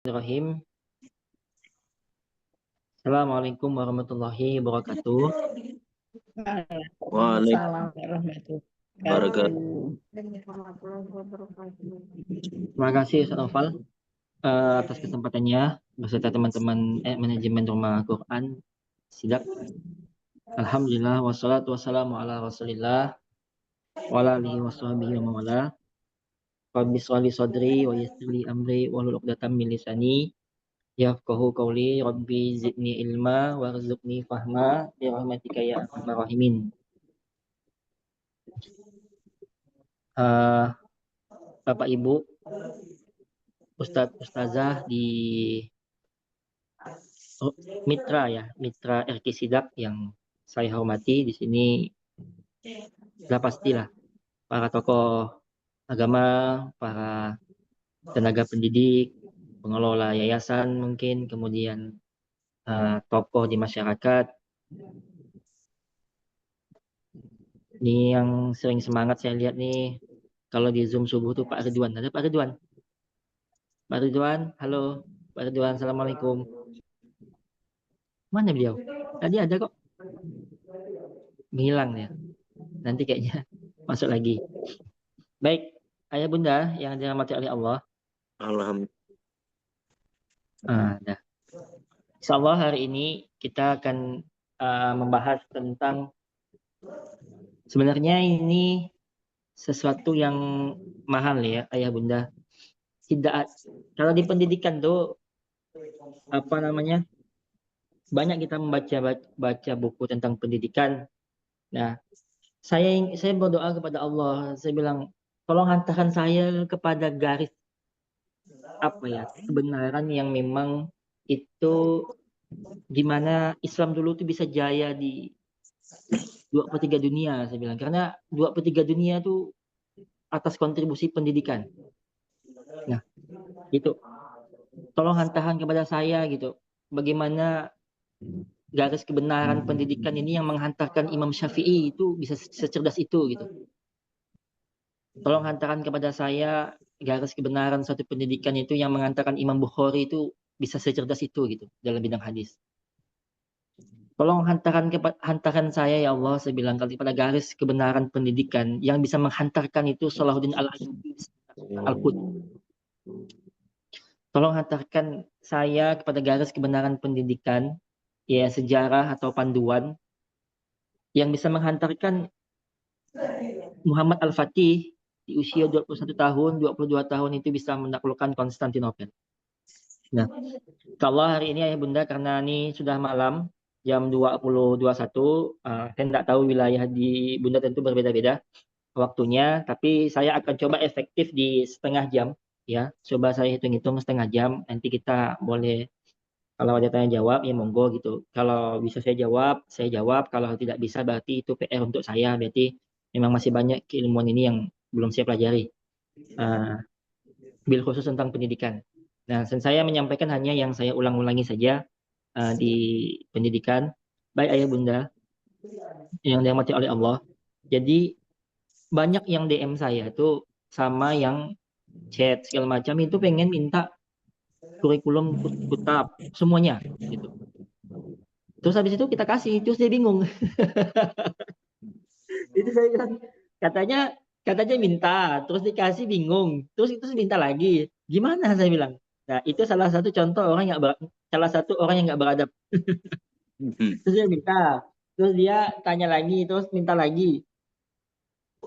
Bismillahirrahmanirrahim. Assalamualaikum warahmatullahi wabarakatuh. Waalaikumsalam warahmatullahi wabarakatuh. Terima kasih Ustaz Noval atas kesempatannya beserta teman-teman manajemen Rumah Quran Sidak. Alhamdulillah wassalatu wassalamu ala Rasulillah wa ala alihi washabihi wa mawala. Rabbi shrah li sadri wa yassir li amri wahlul 'uqdatam min lisani yafqahu qawli. Rabbi zidni ilma warzuqni fahma bi rahmatika ya arhamar rahimin. Bapak Ibu, Ustadz Ustazah di Mitra RQ Sidak yang saya hormati di sini, sudah pastilah para tokoh agama, para tenaga pendidik, pengelola yayasan mungkin, kemudian tokoh di masyarakat. Ini yang sering semangat saya lihat nih, kalau di Zoom subuh tuh Pak Ridwan. Ada Pak Ridwan? Pak Ridwan, halo. Pak Ridwan, Assalamualaikum. Mana beliau? Tadi ada kok. Menghilang ya. Nanti kayaknya masuk lagi. Baik, ayah bunda yang dirahmati oleh Allah. Alhamdulillah. Insya Allah hari ini kita akan membahas tentang sebenarnya ini sesuatu yang mahal ya ayah bunda. Tidak, kalau di pendidikan tuh banyak kita baca buku tentang pendidikan. Nah, saya berdoa kepada Allah. Saya bilang, tolong hantarkan saya kepada garis kebenaran yang memang itu gimana Islam dulu tuh bisa jaya di 2/3 dunia, saya bilang. Karena 2/3 dunia tuh atas kontribusi pendidikan. Nah, itu. Tolong hantarkan kepada saya gitu. Bagaimana garis kebenaran pendidikan ini yang menghantarkan Imam Syafi'i itu bisa secerdas itu gitu. Tolong hantarkan kepada saya garis kebenaran suatu pendidikan itu yang menghantarkan Imam Bukhari itu bisa secerdas itu gitu dalam bidang hadis. Tolong hantarkan saya ya Allah, saya bilang kepada garis kebenaran pendidikan yang bisa menghantarkan itu Salahuddin Al-Ayyubi Al-Qud. Tolong hantarkan saya kepada garis kebenaran pendidikan, ya sejarah atau panduan yang bisa menghantarkan Muhammad Al-Fatih di usia 21 tahun, 22 tahun itu bisa menaklukkan Konstantinopel. Nah, kalau hari ini ayah bunda karena ini sudah malam, jam 20.21, saya tidak tahu wilayah di bunda tentu berbeda-beda waktunya, tapi saya akan coba efektif di setengah jam. Ya, coba saya hitung-hitung setengah jam, nanti kita boleh kalau ada tanya jawab ya monggo gitu. Kalau bisa saya jawab. Kalau tidak bisa berarti itu PR untuk saya. Berarti memang masih banyak keilmuan ini yang belum saya pelajari. Bil khusus tentang pendidikan. Nah, saya menyampaikan hanya yang saya ulang-ulangi saja di pendidikan. Baik ayah bunda yang dirahmati oleh Allah. Jadi banyak yang DM saya itu sama yang chat segala macam itu pengen minta kurikulum kutab semuanya gitu. Terus habis itu kita kasih, terus dia bingung. Itu saya bilang, katanya minta, terus dikasih bingung, terus itu minta lagi. Gimana saya bilang? Nah, itu salah satu contoh salah satu orang yang nggak beradab. Terus dia minta, terus dia tanya lagi, terus minta lagi.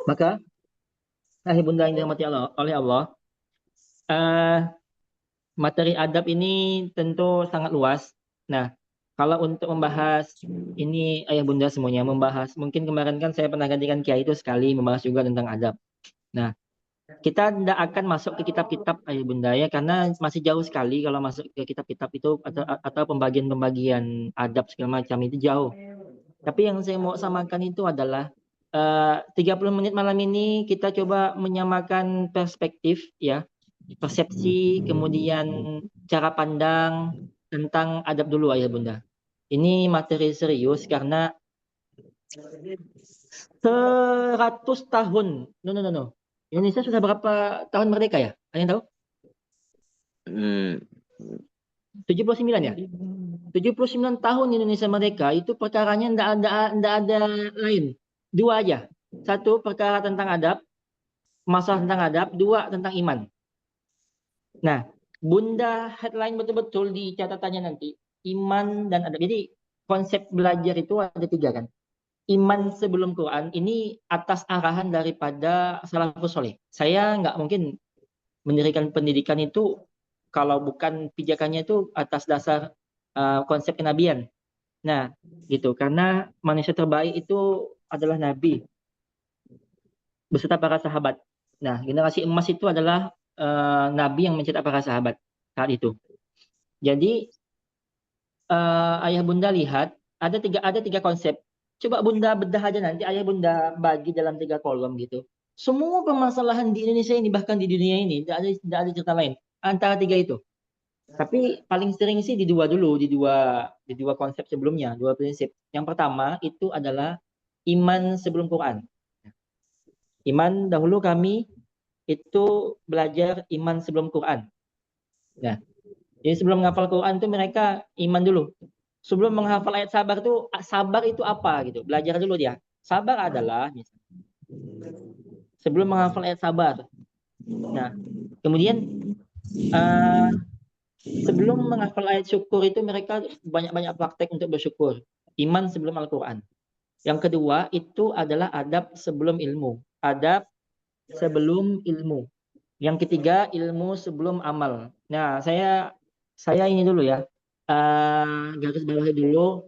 Maka, bunda yang dirahmati oleh Allah, materi adab ini tentu sangat luas. Nah, kalau untuk membahas ini ayah bunda semuanya membahas, mungkin kemarin kan saya pernah gantikan kiai itu sekali membahas juga tentang adab. Nah, kita tidak akan masuk ke kitab-kitab ayah bunda ya karena masih jauh sekali kalau masuk ke kitab-kitab itu atau pembagian-pembagian adab segala macam itu jauh. Tapi yang saya mau samakan itu adalah 30 menit malam ini kita coba menyamakan perspektif ya, persepsi, kemudian cara pandang tentang adab dulu ayah bunda. Ini materi serius karena 100 tahun. Indonesia sudah berapa tahun merdeka ya? Ada yang tahu? 79 ya? 79 tahun Indonesia merdeka itu perkaranya ndak ada lain. Dua aja. Satu perkara tentang adab, masalah tentang adab, dua tentang iman. Nah, Bunda headline betul-betul di catatannya nanti, iman dan adab. Jadi konsep belajar itu ada tiga kan. Iman sebelum Quran ini atas arahan daripada salafus soleh. Saya nggak mungkin mendirikan pendidikan itu kalau bukan pijakannya itu atas dasar konsep kenabian. Nah, gitu. Karena manusia terbaik itu adalah Nabi beserta para sahabat. Nah, generasi emas itu adalah Nabi yang mencetak para sahabat saat itu. Jadi ayah bunda lihat ada tiga konsep. Coba bunda bedah aja nanti ayah bunda bagi dalam tiga kolom gitu. Semua permasalahan di Indonesia ini bahkan di dunia ini tidak ada cerita lain antara tiga itu. Tapi paling sering sih di dua dulu, di dua konsep sebelumnya, dua prinsip. Yang pertama itu adalah iman sebelum Quran. Iman dahulu kami itu belajar iman sebelum Quran. Nah, jadi sebelum menghafal Quran itu mereka iman dulu. Sebelum menghafal ayat sabar itu apa gitu. Belajar dulu dia. Sabar adalah sebelum menghafal ayat sabar. Nah, kemudian uh, sebelum menghafal ayat syukur itu mereka banyak-banyak praktek untuk bersyukur. Iman sebelum Al-Quran. Yang kedua itu adalah adab sebelum ilmu. Adab sebelum ilmu. Yang ketiga ilmu sebelum amal. Nah, saya ini dulu ya. Garis bawahi dulu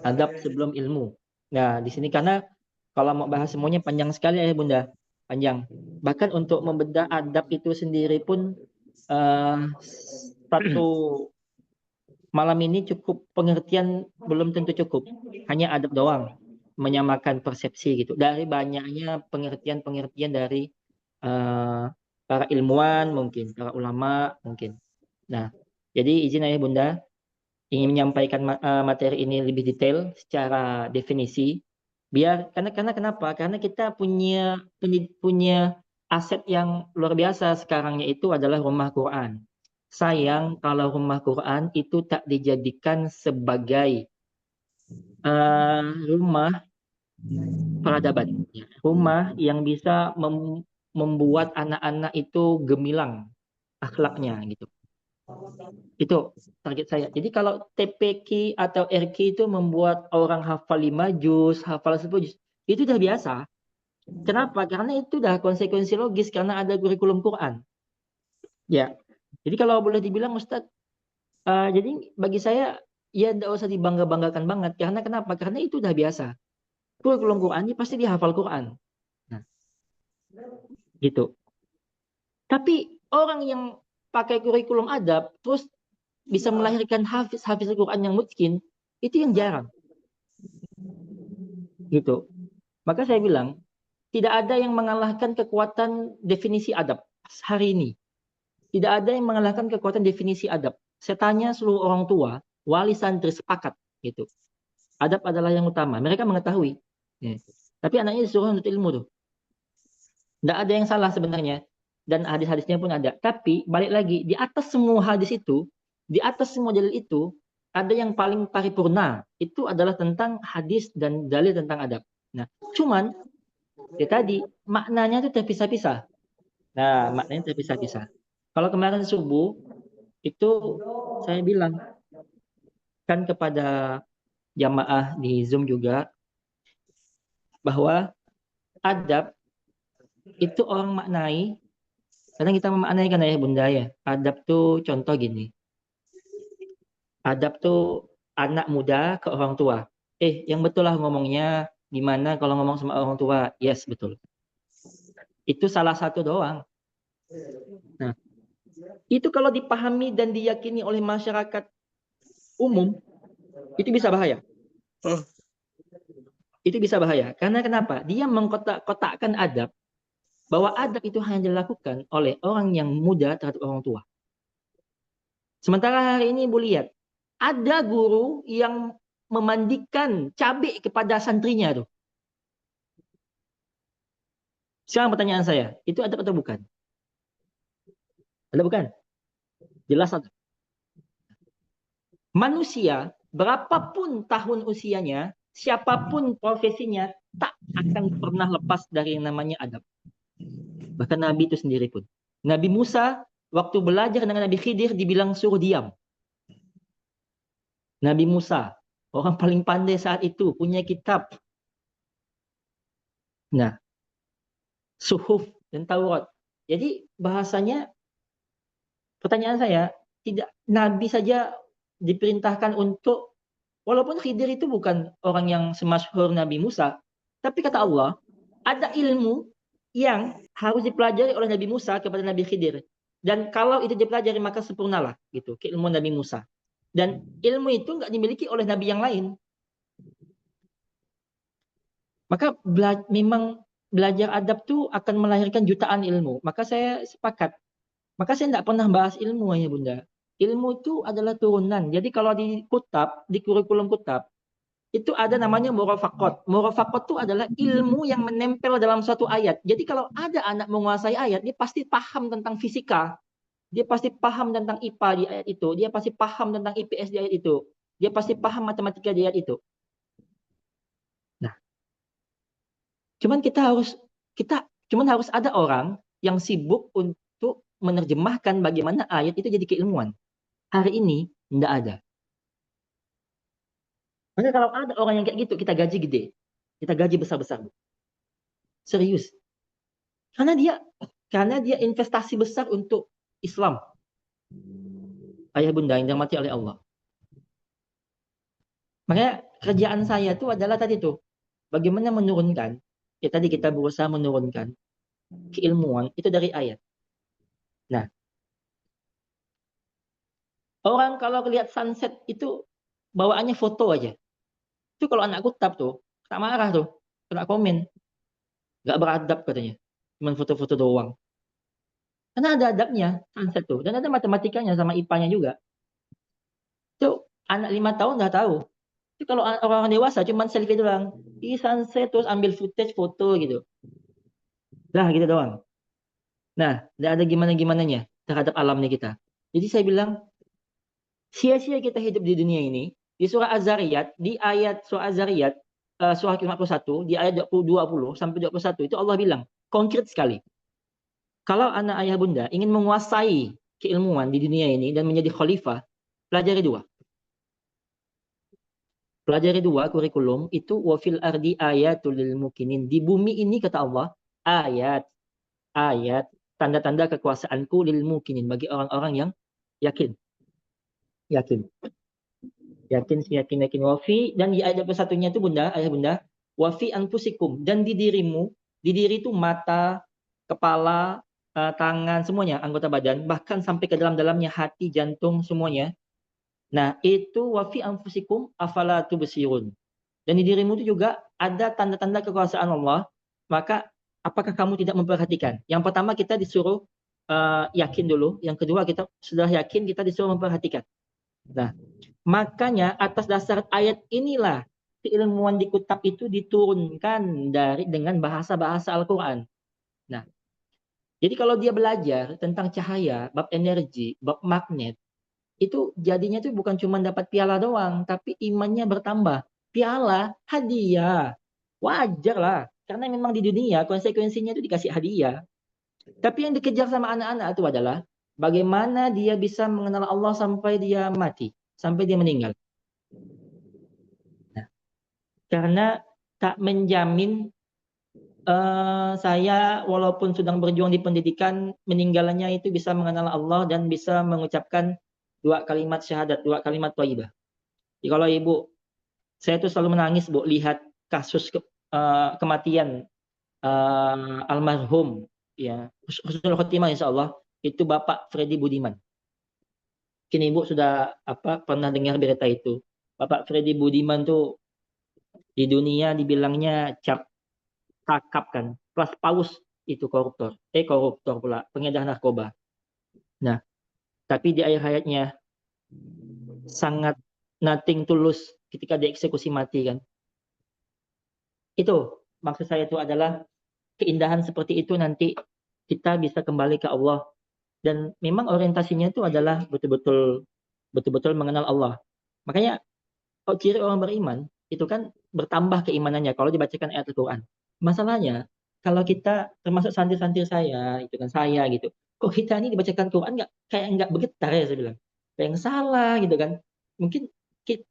adab sebelum ilmu. Nah, di sini karena kalau mau bahas semuanya panjang sekali ya Bunda, panjang. Bahkan untuk membedah adab itu sendiri pun satu malam ini cukup pengertian belum tentu cukup. Hanya adab doang, menyamakan persepsi gitu. Dari banyaknya pengertian-pengertian dari para ilmuwan mungkin, para ulama mungkin. Nah, jadi izin ayah Bunda ingin menyampaikan materi ini lebih detail secara definisi biar karena kenapa? Karena kita punya aset yang luar biasa sekarang yaitu adalah rumah Quran. Sayang kalau rumah Quran itu tak dijadikan sebagai rumah peradaban, rumah yang bisa membuat anak-anak itu gemilang akhlaknya gitu. Itu target saya. Jadi kalau TPQ atau RQ itu membuat orang hafal 5 juz, hafal 10 juz, itu udah biasa. Kenapa? Karena itu udah konsekuensi logis karena ada kurikulum Quran. Ya. Jadi kalau boleh dibilang Ustadz, jadi bagi saya ya tidak usah dibangga-banggakan banget. Karena kenapa? Karena itu udah biasa. Kurikulum Quran ini pasti dihafal Quran. Nah, gitu. Tapi orang yang pakai kurikulum adab terus bisa melahirkan hafiz Al-Quran yang miskin, itu yang jarang. Gitu. Maka saya bilang, tidak ada yang mengalahkan kekuatan definisi adab hari ini. Tidak ada yang mengalahkan kekuatan definisi adab. Saya tanya seluruh orang tua, wali santri sepakat gitu. Adab adalah yang utama. Mereka mengetahui. Ya. Tapi anaknya disuruh untuk ilmu tuh. Tidak ada yang salah sebenarnya. Dan hadis-hadisnya pun ada. Tapi balik lagi, di atas semua hadis itu, di atas semua dalil itu, ada yang paling paripurna. Itu adalah tentang hadis dan dalil tentang adab. Nah, cuman ya tadi maknanya itu terpisah-pisah. Nah, maknanya terpisah-pisah. Kalau kemarin subuh itu saya bilang kan kepada jamaah di Zoom juga bahwa adab itu orang maknai. Kadang kita memaknai kan ya bunda ya. Adab tuh contoh gini. Adab tuh anak muda ke orang tua. Yang betul lah ngomongnya gimana kalau ngomong sama orang tua. Yes, betul. Itu salah satu doang. Nah, itu kalau dipahami dan diyakini oleh masyarakat umum, itu bisa bahaya. Itu bisa bahaya. Karena kenapa? Dia mengkotak-kotakkan adab, bahwa adab itu hanya dilakukan oleh orang yang muda terhadap orang tua. Sementara hari ini, Bu lihat, ada guru yang memandikan cabai kepada santrinya tuh. Sekarang pertanyaan saya, itu adab atau bukan? Ada bukan? Jelas adab. Manusia, berapapun tahun usianya, siapapun profesinya, tak akan pernah lepas dari yang namanya adab. Bahkan Nabi itu sendiri pun. Nabi Musa, waktu belajar dengan Nabi Khidir, dibilang suruh diam. Nabi Musa, orang paling pandai saat itu, punya kitab. Nah, Suhuf dan Taurat. Jadi bahasanya, pertanyaan saya, tidak Nabi saja diperintahkan untuk, walaupun Khidir itu bukan orang yang semasyhur Nabi Musa, tapi kata Allah, ada ilmu yang harus dipelajari oleh Nabi Musa kepada Nabi Khidir. Dan kalau itu dipelajari maka sempurnalah gitu keilmuan Nabi Musa. Dan ilmu itu nggak dimiliki oleh Nabi yang lain. Maka memang belajar adab tuh akan melahirkan jutaan ilmu. Maka saya sepakat. Maka saya tidak pernah bahas ilmu ya Bunda. Ilmu itu adalah turunan. Jadi kalau di kutab, di kurikulum kutab, itu ada namanya murafaqat. Murafaqat itu adalah ilmu yang menempel dalam suatu ayat. Jadi kalau ada anak menguasai ayat, dia pasti paham tentang fisika. Dia pasti paham tentang IPA di ayat itu. Dia pasti paham tentang IPS di ayat itu. Dia pasti paham matematika di ayat itu. Nah, cuman harus ada orang yang sibuk untuk menerjemahkan bagaimana ayat itu jadi keilmuan. Hari ini tidak ada. Maka kalau ada orang yang kayak gitu, kita gaji gede. Kita gaji besar-besar. Serius. Karena dia investasi besar untuk Islam. Ayah bunda yang dirahmati oleh Allah. Makanya kerjaan saya itu adalah tadi tuh. Bagaimana menurunkan. Ya tadi kita berusaha menurunkan keilmuan itu dari ayat. Nah. Orang kalau lihat sunset itu bawaannya foto aja. Itu kalau anak kutab tuh, tak marah tuh. Kena komen. Gak beradab katanya. Cuma foto-foto doang. Karena ada adabnya sunset tuh. Dan ada matematikanya sama IPA-nya juga. Itu anak 5 tahun udah tahu. Itu kalau orang dewasa cuma selfie doang. Sunset terus ambil footage foto gitu. Lah gitu doang. Nah, tidak ada gimana-gimananya terhadap alamnya kita. Jadi saya bilang, sia-sia kita hidup di dunia ini. Di surah Az-Zariyat, di ayat surah Az-Zariyat, surah ke-51, di ayat 20 sampai 21, itu Allah bilang, konkret sekali. Kalau anak ayah bunda ingin menguasai keilmuan di dunia ini dan menjadi khalifah, pelajari dua. Pelajari dua kurikulum, itu wafil ardi ayatul lil mukinin. Di bumi ini kata Allah, ayat, tanda-tanda kekuasaanku lil mukinin, bagi orang-orang yang yakin. Yakin. Yakin wafi, dan di ayat satunya itu bunda, ayah bunda, wafi anfusikum, dan di dirimu, di diri itu mata, kepala, tangan, semuanya, anggota badan, bahkan sampai ke dalam-dalamnya hati, jantung, semuanya. Nah, itu wafi anfusikum afala tubsirun. Dan di dirimu itu juga ada tanda-tanda kekuasaan Allah, maka apakah kamu tidak memperhatikan? Yang pertama kita disuruh yakin dulu, yang kedua kita sudah yakin kita disuruh memperhatikan. Nah, makanya atas dasar ayat inilah keilmuan di kitab itu diturunkan dengan bahasa-bahasa Al-Quran. Nah, jadi kalau dia belajar tentang cahaya, bab energi, bab magnet, itu jadinya tuh bukan cuma dapat piala doang, tapi imannya bertambah. Piala, hadiah, wajar lah. Karena memang di dunia konsekuensinya itu dikasih hadiah. Tapi yang dikejar sama anak-anak itu adalah bagaimana dia bisa mengenal Allah sampai dia mati, sampai dia meninggal. Nah, karena tak menjamin saya walaupun sedang berjuang di pendidikan, meninggalnya itu bisa mengenal Allah dan bisa mengucapkan 2 kalimat syahadat, 2 kalimat thayyibah. Jadi kalau Ibu, saya tuh selalu menangis Bu lihat kasus kematian almarhum ya husnul khotimah insyaallah itu Bapak Freddy Budiman. Mungkin Ibu sudah pernah dengar berita itu. Bapak Freddy Budiman tuh di dunia dibilangnya cakap kan, plus paus itu koruptor pula, pengedar narkoba. Nah, tapi di akhir hayatnya sangat nothing tulus ketika dieksekusi mati kan. Itu maksud saya itu adalah keindahan seperti itu nanti kita bisa kembali ke Allah dan memang orientasinya itu adalah betul-betul mengenal Allah. Makanya ciri orang beriman itu kan bertambah keimanannya kalau dibacakan ayat Al-Quran. Masalahnya kalau kita termasuk santri-santri saya, itu kan saya gitu, kok kita ini dibacakan Quran nggak bergetar ya saya bilang, kayak yang salah gitu kan. Mungkin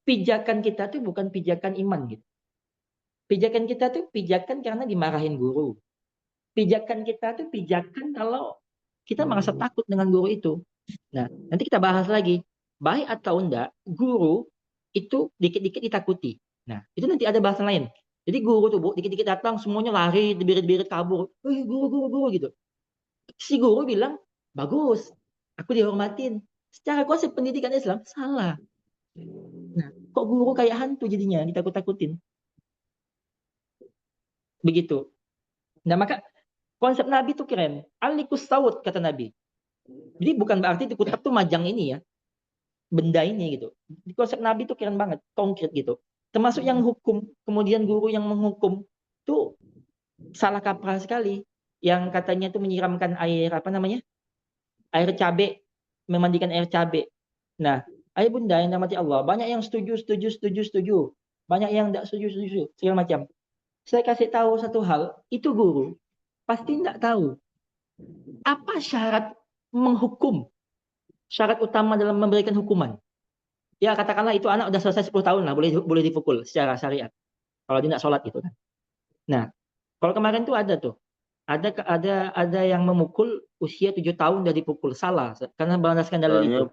pijakan kita tuh bukan pijakan iman gitu. Pijakan kita tuh pijakan karena dimarahin guru. Pijakan kita tuh pijakan kalau kita merasa takut dengan guru itu. Nah, nanti kita bahas lagi. Baik atau enggak, guru itu dikit-dikit ditakuti. Nah, itu nanti ada bahasan lain. Jadi guru tuh, Bu, dikit-dikit datang semuanya lari, birit-birit kabur. Guru, guru, guru gitu. Si guru bilang, bagus, aku dihormatin. Secara konsep pendidikan Islam, salah. Nah, kok guru kayak hantu jadinya, ditakut-takutin. Begitu. Nah, maka konsep Nabi itu keren. Alikus sawut, kata Nabi. Jadi bukan berarti di kutab tuh majang ini ya, benda ini gitu. Konsep Nabi itu keren banget, konkret gitu. Termasuk yang hukum, kemudian guru yang menghukum tuh salah kaprah sekali. Yang katanya tuh menyiramkan air apa namanya? Air cabe, memandikan air cabe. Nah, ayah bunda yang dirahmati Allah, banyak yang setuju, setuju, setuju, setuju. Banyak yang tidak setuju, setuju, segala macam. Saya kasih tahu satu hal, itu guru pasti tidak tahu apa syarat menghukum, syarat utama dalam memberikan hukuman. Ya katakanlah itu anak udah selesai 10 tahun lah, boleh dipukul secara syariat. Kalau dia tidak sholat gitu kan. Nah, kalau kemarin tuh ada tuh, ada yang memukul usia 7 tahun udah dipukul, salah karena berlandaskan dalil itu.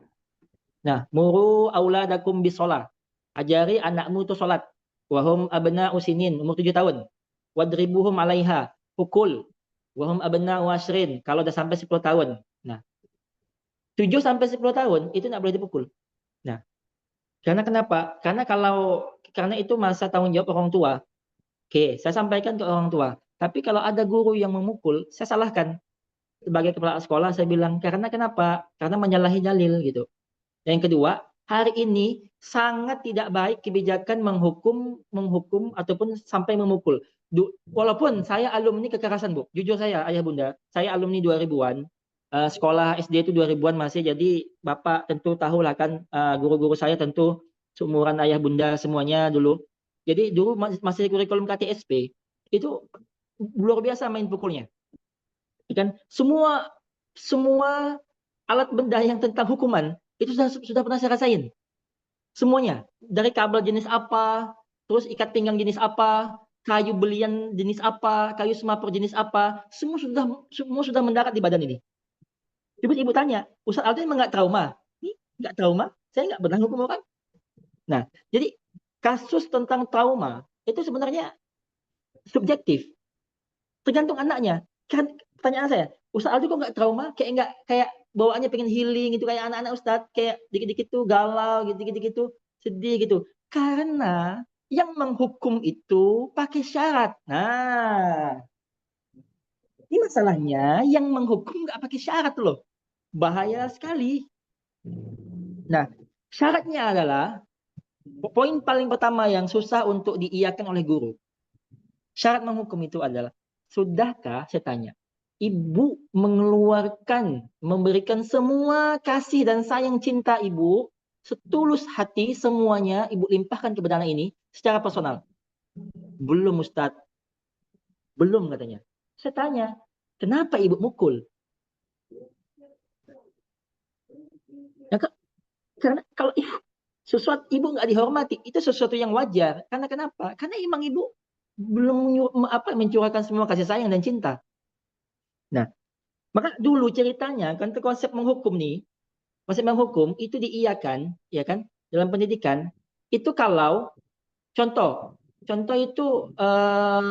Nah, muru auladakum bisolah. Ajari anakmu itu sholat. Wahum abna usinin, umur 7 tahun. Wadribuhum alaiha, pukul. Wahum abna wasrin, kalau udah sampai 10 tahun. Nah, 7 sampai 10 tahun itu nggak boleh dipukul. Nah, karena kenapa? Karena itu masa tanggung jawab orang tua. Oke, saya sampaikan ke orang tua. Tapi kalau ada guru yang memukul, saya salahkan. Sebagai kepala sekolah saya bilang, karena kenapa? Karena menyalahi dalil gitu. Yang kedua, hari ini sangat tidak baik kebijakan menghukum ataupun sampai memukul. Walaupun saya alumni kekerasan, Bu. Jujur saya, Ayah Bunda, saya alumni 2000-an. Sekolah SD itu 2000-an masih, jadi Bapak tentu tahu lah kan, guru-guru saya tentu seumuran Ayah Bunda semuanya dulu. Jadi dulu masih kurikulum KTSP, itu luar biasa main pukulnya. Kan semua semua alat benda yang tentang hukuman itu sudah pernah saya rasain. Semuanya. Dari kabel jenis apa, terus ikat pinggang jenis apa, kayu belian jenis apa, kayu semapur jenis apa, semua sudah mendarat di badan ini. Ibu tanya, Ustaz Aldo emang nggak trauma? Ini nggak trauma, saya nggak pernah hukum orang. Nah, jadi kasus tentang trauma itu sebenarnya subjektif, tergantung anaknya. Kan pertanyaan saya, Ustaz Aldo kok nggak trauma? Kayak bawaannya pengen healing gitu kayak anak-anak Ustaz, kayak dikit-dikit tuh galau gitu, dikit-dikit tuh sedih gitu. Karena yang menghukum itu pakai syarat. Nah, ini masalahnya yang menghukum nggak pakai syarat loh. Bahaya sekali. Nah, syaratnya adalah poin paling pertama yang susah untuk diiyakan oleh guru. Syarat menghukum itu adalah, sudahkah, saya tanya, ibu mengeluarkan, memberikan semua kasih dan sayang cinta ibu, setulus hati semuanya ibu limpahkan kepada anak ini secara personal? Belum Ustadz, belum katanya. Saya tanya, kenapa ibu mukul? Ya, karena kalau sesuatu ibu nggak dihormati, itu sesuatu yang wajar. Karena kenapa? Karena emang ibu belum mencurahkan semua kasih sayang dan cinta. Nah, maka dulu ceritanya kan konsep menghukum nih, konsep menghukum itu diiyakan, ya kan, dalam pendidikan itu kalau contoh itu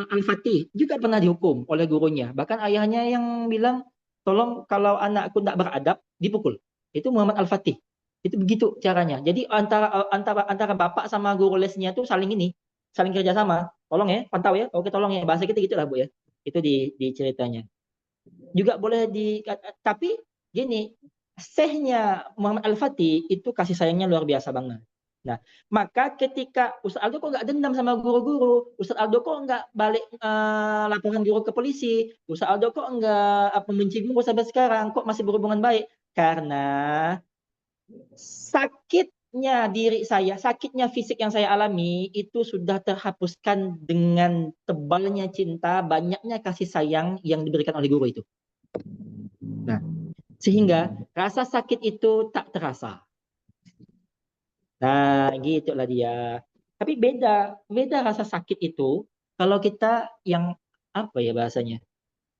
Al-Fatih juga pernah dihukum oleh gurunya. Bahkan ayahnya yang bilang, tolong kalau anakku tidak beradab dipukul. Itu Muhammad Al-Fatih. Itu begitu caranya. Jadi antara bapak sama guru lesnya tuh saling kerjasama. Tolong ya, pantau ya. Oke, tolong ya. Bahasa kita gitulah Bu ya. Itu di ceritanya. Juga boleh tapi gini, syekhnya Muhammad Al-Fatih itu kasih sayangnya luar biasa banget. Nah, maka ketika Ustaz Aldo kok nggak dendam sama guru-guru, Ustaz Aldo kok nggak balik laporan guru ke polisi, Ustaz Aldo kok nggak membenci guru sampai sekarang, kok masih berhubungan baik? Karena sakit diri saya, sakitnya fisik yang saya alami itu sudah terhapuskan dengan tebalnya cinta, banyaknya kasih sayang yang diberikan oleh guru itu. Nah, sehingga rasa sakit itu tak terasa. Nah, gitulah dia. Tapi beda rasa sakit itu kalau kita yang apa ya bahasanya?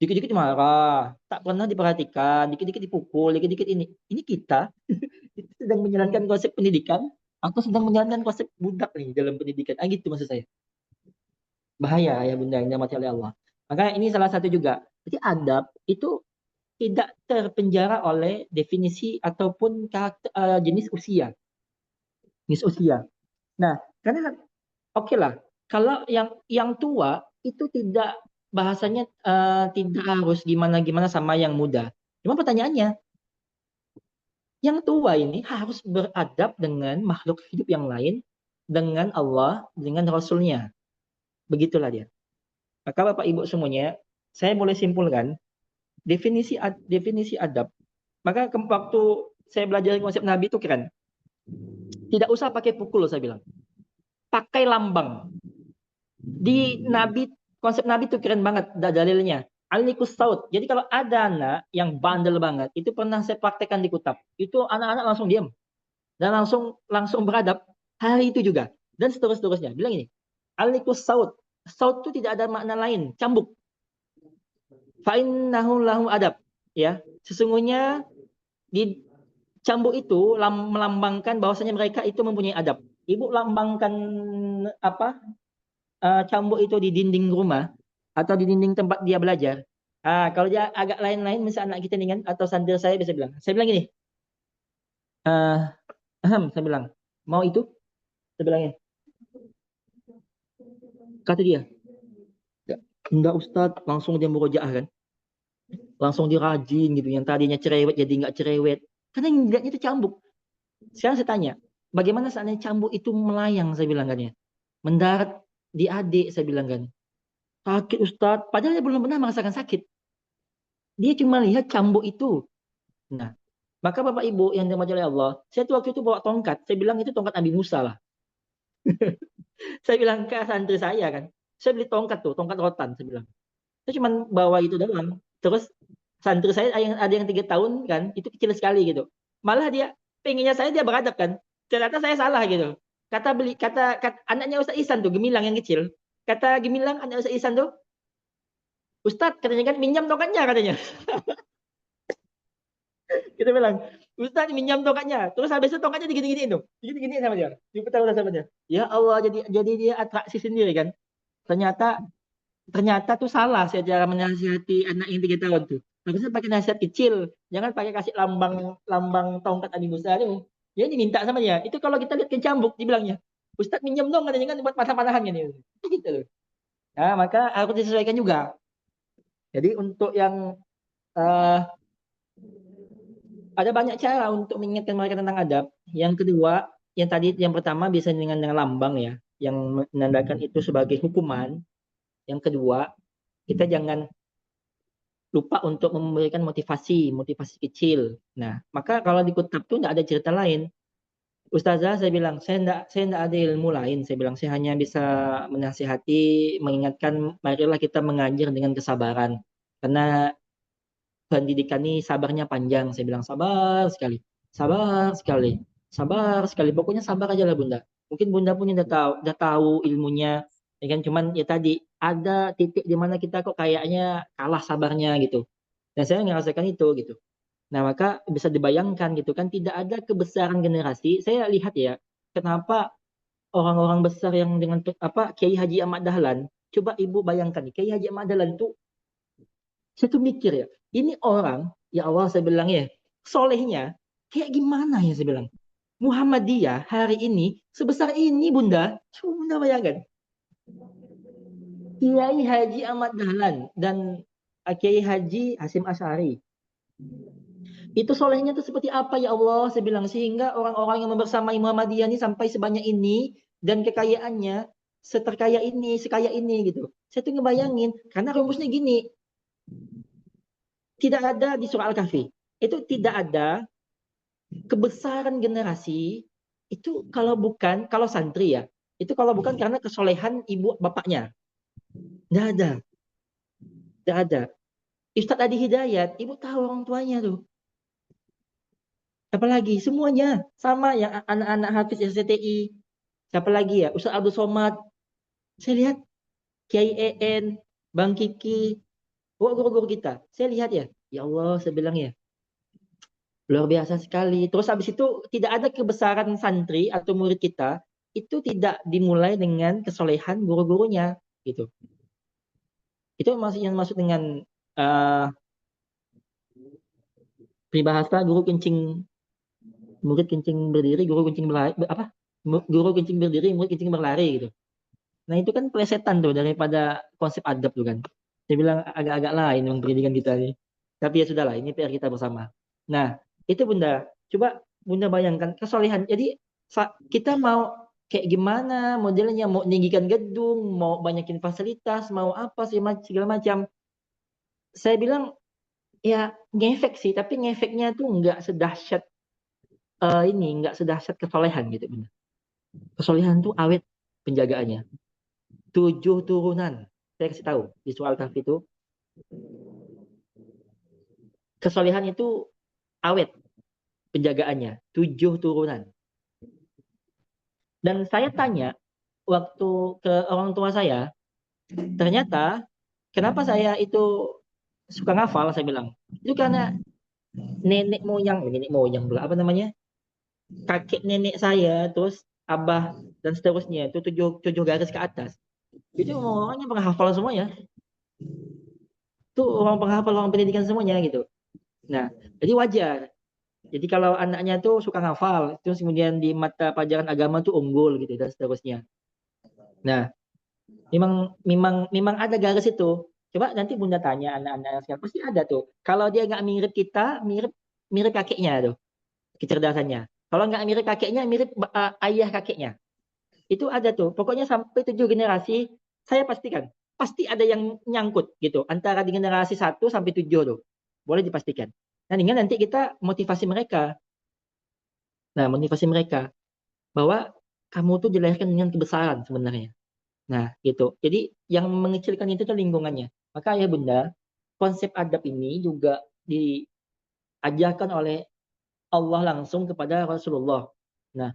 Dikit-dikit marah, tak pernah diperhatikan, dikit-dikit dipukul, dikit-dikit ini. Ini kita sedang menjalankan konsep pendidikan atau sedang menjalankan konsep budak nih dalam pendidikan. Ah gitu maksud saya. Bahaya ya Bunda yang dirahmati oleh Allah. Maka ini salah satu juga. Jadi adab itu tidak terpenjara oleh definisi ataupun karakter, jenis usia. Jenis usia. Nah, karena oke lah, kalau yang tua itu tidak bahasanya tidak harus gimana-gimana sama yang muda. Cuma pertanyaannya, yang tua ini harus beradab dengan makhluk hidup yang lain, dengan Allah, dengan Rasulnya. Begitulah dia. Maka Bapak Ibu semuanya, saya boleh simpulkan, definisi adab. Maka waktu saya belajar konsep Nabi itu keren. Tidak usah pakai pukul, saya bilang. Pakai lambang. Di Nabi, konsep Nabi itu keren banget dalilnya. Alikus saut. Jadi kalau ada anak yang bandel banget, itu pernah saya praktekkan di Kutab. Itu anak-anak langsung diam dan langsung beradab hari itu juga dan seterusnya. Bilang ini, alikus saut. Saut itu tidak ada makna lain, cambuk. Fa'innahu lahu adab. Ya, sesungguhnya di cambuk itu melambangkan bahwasanya mereka itu mempunyai adab. Ibu lambangkan apa cambuk itu di dinding rumah atau di dinding tempat dia belajar. Kalau dia agak lain-lain, misalnya anak kita nih kan, atau santri saya bisa bilang, saya bilang gini, saya bilang, mau itu? Saya bilangnya, kata dia, enggak Ustadz, langsung dia murojaah kan, langsung dirajin gitu, yang tadinya cerewet jadi nggak cerewet, karena yang dilihatnya itu cambuk. Sekarang saya tanya, bagaimana seandainya cambuk itu melayang, saya bilang kan ya, mendarat di adik, saya bilang kan, sakit Ustadz, padahal dia belum pernah merasakan sakit. Dia cuma lihat cambuk itu. Nah, maka Bapak Ibu yang dirahmati oleh Allah, saya tuh waktu itu bawa tongkat, saya bilang itu tongkat Nabi Musa lah. Saya bilang ke santri saya kan, saya beli tongkat tuh, tongkat rotan, saya bilang. Saya cuma bawa itu doang. Terus santri saya ada yang 3 tahun kan, itu kecil sekali gitu. Malah dia pengennya dia beradab kan. Ternyata saya salah gitu. Kata anaknya Ustaz Ihsan tuh, Gemilang yang kecil. Kata Gemilang anak Ustaz Ihsan tuh, Ustadz katanya kan minjam tongkatnya katanya. Kita bilang, Ustaz minjam tongkatnya. Terus habis itu tongkatnya digini-giniin tuh. Digini-giniin sama dia. Diputar sama dia. Ya Allah, jadi dia atraksi sendiri kan. Ternyata ternyata tuh salah saya cara menasihati anak yang 3 tahun tuh. Harusnya pakai nasihat kecil, jangan pakai kasih lambang lambang tongkat Nabi Musa itu. Ya diminta sama dia. Itu kalau kita lihat kencambuk dibilangnya, Ustadz minjem dong katanya kan buat patah-patahan kan gitu. Gitu loh. Nah, maka harus disesuaikan juga. Jadi untuk yang uh, ada banyak cara untuk mengingatkan mereka tentang adab. Yang kedua, yang pertama bisa dengan lambang ya, yang menandakan itu sebagai hukuman. Yang kedua, kita jangan lupa untuk memberikan motivasi kecil. Nah, maka kalau di Kutab tuh nggak ada cerita lain. Ustazah, saya bilang, saya enggak ada ilmu lain. Saya bilang, saya hanya bisa menasihati, mengingatkan, marilah kita mengajar dengan kesabaran. Karena pendidikan ini sabarnya panjang. Saya bilang, sabar sekali. Sabar sekali. Sabar sekali. Pokoknya sabar aja lah Bunda. Mungkin Bunda pun udah tahu ilmunya. Ya kan, cuman ya tadi, ada titik di mana kita kok kayaknya kalah sabarnya gitu. Dan saya ngerasakan itu gitu. Nah, maka bisa dibayangkan gitu kan tidak ada kebesaran generasi. Saya lihat ya, kenapa orang-orang besar yang dengan Kiai Haji Ahmad Dahlan, coba Ibu bayangkan nih, Kiai Haji Ahmad Dahlan itu saya tuh mikir ya, ini orang, ya Allah saya bilang ya, solehnya kayak gimana ya saya bilang. Muhammadiyah hari ini sebesar ini Bunda. Coba Bunda bayangkan. Kiai Haji Ahmad Dahlan dan Kiai Haji Hasyim Asy'ari itu solehnya itu seperti apa ya Allah, saya bilang, sehingga orang-orang yang membersamai Muhammadiyah ini sampai sebanyak ini dan kekayaannya seterkaya ini, sekaya ini gitu. Saya tuh ngebayangin, karena rumusnya gini, tidak ada di surah Al-Kahfi, itu tidak ada kebesaran generasi Itu kalau santri ya, itu kalau bukan karena kesolehan ibu bapaknya. Nggak ada. Nggak ada. Ustadz Adi Hidayat, ibu tahu orang tuanya tuh. Apalagi semuanya sama yang anak-anak Hafiz SCTI. Siapa lagi ya? Ustadz Abdul Somad. Saya lihat Kiai EN, Bang Kiki, guru-guru kita. Saya lihat ya, ya Allah, saya bilang ya, luar biasa sekali. Terus habis itu tidak ada kebesaran santri atau murid kita itu tidak dimulai dengan kesolehan guru-gurunya gitu. Itu yang masuk dengan uh, peribahasa guru kencing murid kencing berdiri, guru kencing berlari, apa? Guru kencing berdiri, murid kencing berlari gitu. Nah itu kan plesetan tuh daripada konsep adab tuh kan. Saya bilang agak-agak lain memang pendidikan kita ini. Tapi ya sudahlah, ini PR kita bersama. Nah, itu Bunda. Coba Bunda bayangkan kesolehan. Jadi kita mau kayak gimana modelnya, mau meninggikan gedung, mau banyakin fasilitas, mau apa segala macam. Saya bilang ya ngefek sih, tapi ngefeknya tuh nggak sedahsyat nggak sedahsyat kesolehan gitu Bunda. Kesolehan tuh awet penjagaannya. 7 turunan. Saya kasih tahu di soal kahfi itu kesolehan itu awet penjagaannya 7 turunan. Dan saya tanya waktu ke orang tua saya, ternyata kenapa saya itu suka ngafal, saya bilang itu karena nenek moyang pula apa namanya, kakek nenek saya, terus abah dan seterusnya itu 7 garis ke atas itu orangnya penghafal semuanya, itu orang penghafal, orang pendidikan semuanya gitu. Nah, jadi wajar. Jadi kalau anaknya tuh suka ngafal, terus kemudian di mata pelajaran agama tuh unggul gitu dan seterusnya. Nah, memang ada garis itu. Coba nanti Bunda tanya anak-anak yang sekarang pasti ada tuh. Kalau dia nggak mirip kita, mirip mirip kakeknya tuh kecerdasannya. Kalau nggak mirip kakeknya, mirip ayah kakeknya. Itu ada tuh. Pokoknya sampai 7 generasi, saya pastikan pasti ada yang nyangkut gitu antara di generasi 1 sampai 7 tuh. Boleh dipastikan. Nah, dengan nanti kita motivasi mereka. Nah, motivasi mereka bahwa kamu tuh dilahirkan dengan kebesaran sebenarnya. Nah, gitu. Jadi yang mengecilkan itu tuh lingkungannya. Maka ya Bunda, konsep adab ini juga diajarkan oleh Allah langsung kepada Rasulullah. Nah,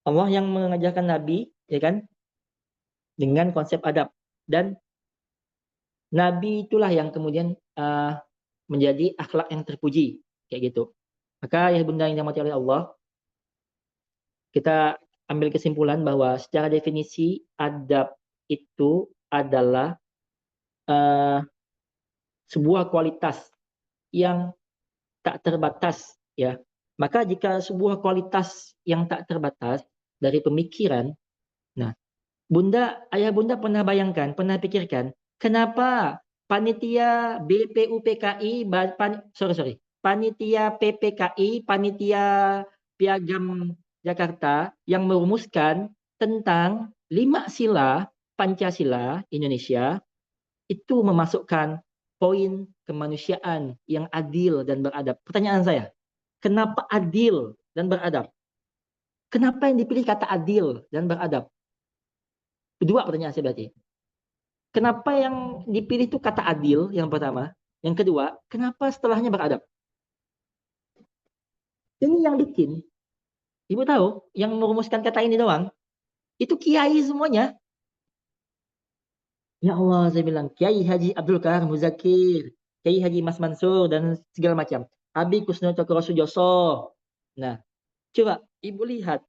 Allah yang mengajarkan Nabi, ya kan, dengan konsep adab. Dan Nabi itulah yang kemudian menjadi akhlak yang terpuji, kayak gitu. Maka ya Bunda yang dirahmati oleh Allah, kita ambil kesimpulan bahwa secara definisi adab itu adalah uh, sebuah kualitas yang tak terbatas ya. Maka jika sebuah kualitas yang tak terbatas dari pemikiran, nah ayah Bunda pernah bayangkan, pernah pikirkan kenapa panitia BPUPKI, panitia PPKI, panitia Piagam Jakarta yang merumuskan tentang 5 sila Pancasila Indonesia itu memasukkan poin kemanusiaan yang adil dan beradab. Pertanyaan saya, kenapa adil dan beradab? Kenapa yang dipilih kata adil dan beradab? Kedua pertanyaan saya berarti. Kenapa yang dipilih itu kata adil yang pertama? Yang kedua, kenapa setelahnya beradab? Ini yang bikin. Ibu tahu, yang merumuskan kata ini doang, itu kiai semuanya. Ya Allah, saya bilang, Kiai Haji Abdul Kahar Muzakir, Kiai Haji Mas Mansur, dan segala macam. Abi Kusno Cokro Sujoso. Nah, coba Ibu lihat,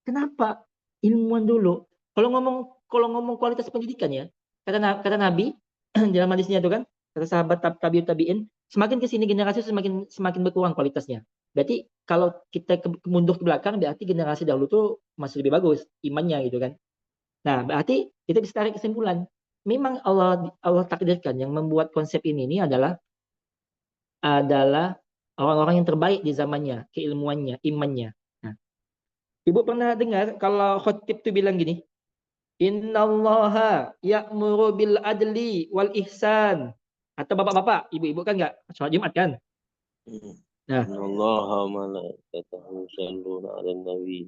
kenapa ilmuwan dulu, kalau ngomong kualitas pendidikan ya, kata Nabi, dalam hadisnya itu kan, kata sahabat tabiut tabiin, semakin ke sini generasi semakin semakin berkurang kualitasnya. Berarti kalau kita mundur ke belakang, berarti generasi dahulu tuh masih lebih bagus imannya gitu kan. Nah, berarti kita bisa tarik kesimpulan. Memang Allah takdirkan yang membuat konsep ini adalah orang-orang yang terbaik di zamannya, keilmuannya, imannya. Nah, Ibu pernah dengar kalau khotib itu bilang gini, Innallaha ya'muru bil adli wal ihsan. Atau bapak-bapak, ibu-ibu kan nggak sholat Jumat kan? Nah, Innallaha wa malaikatahu yusholluna 'alan nabi.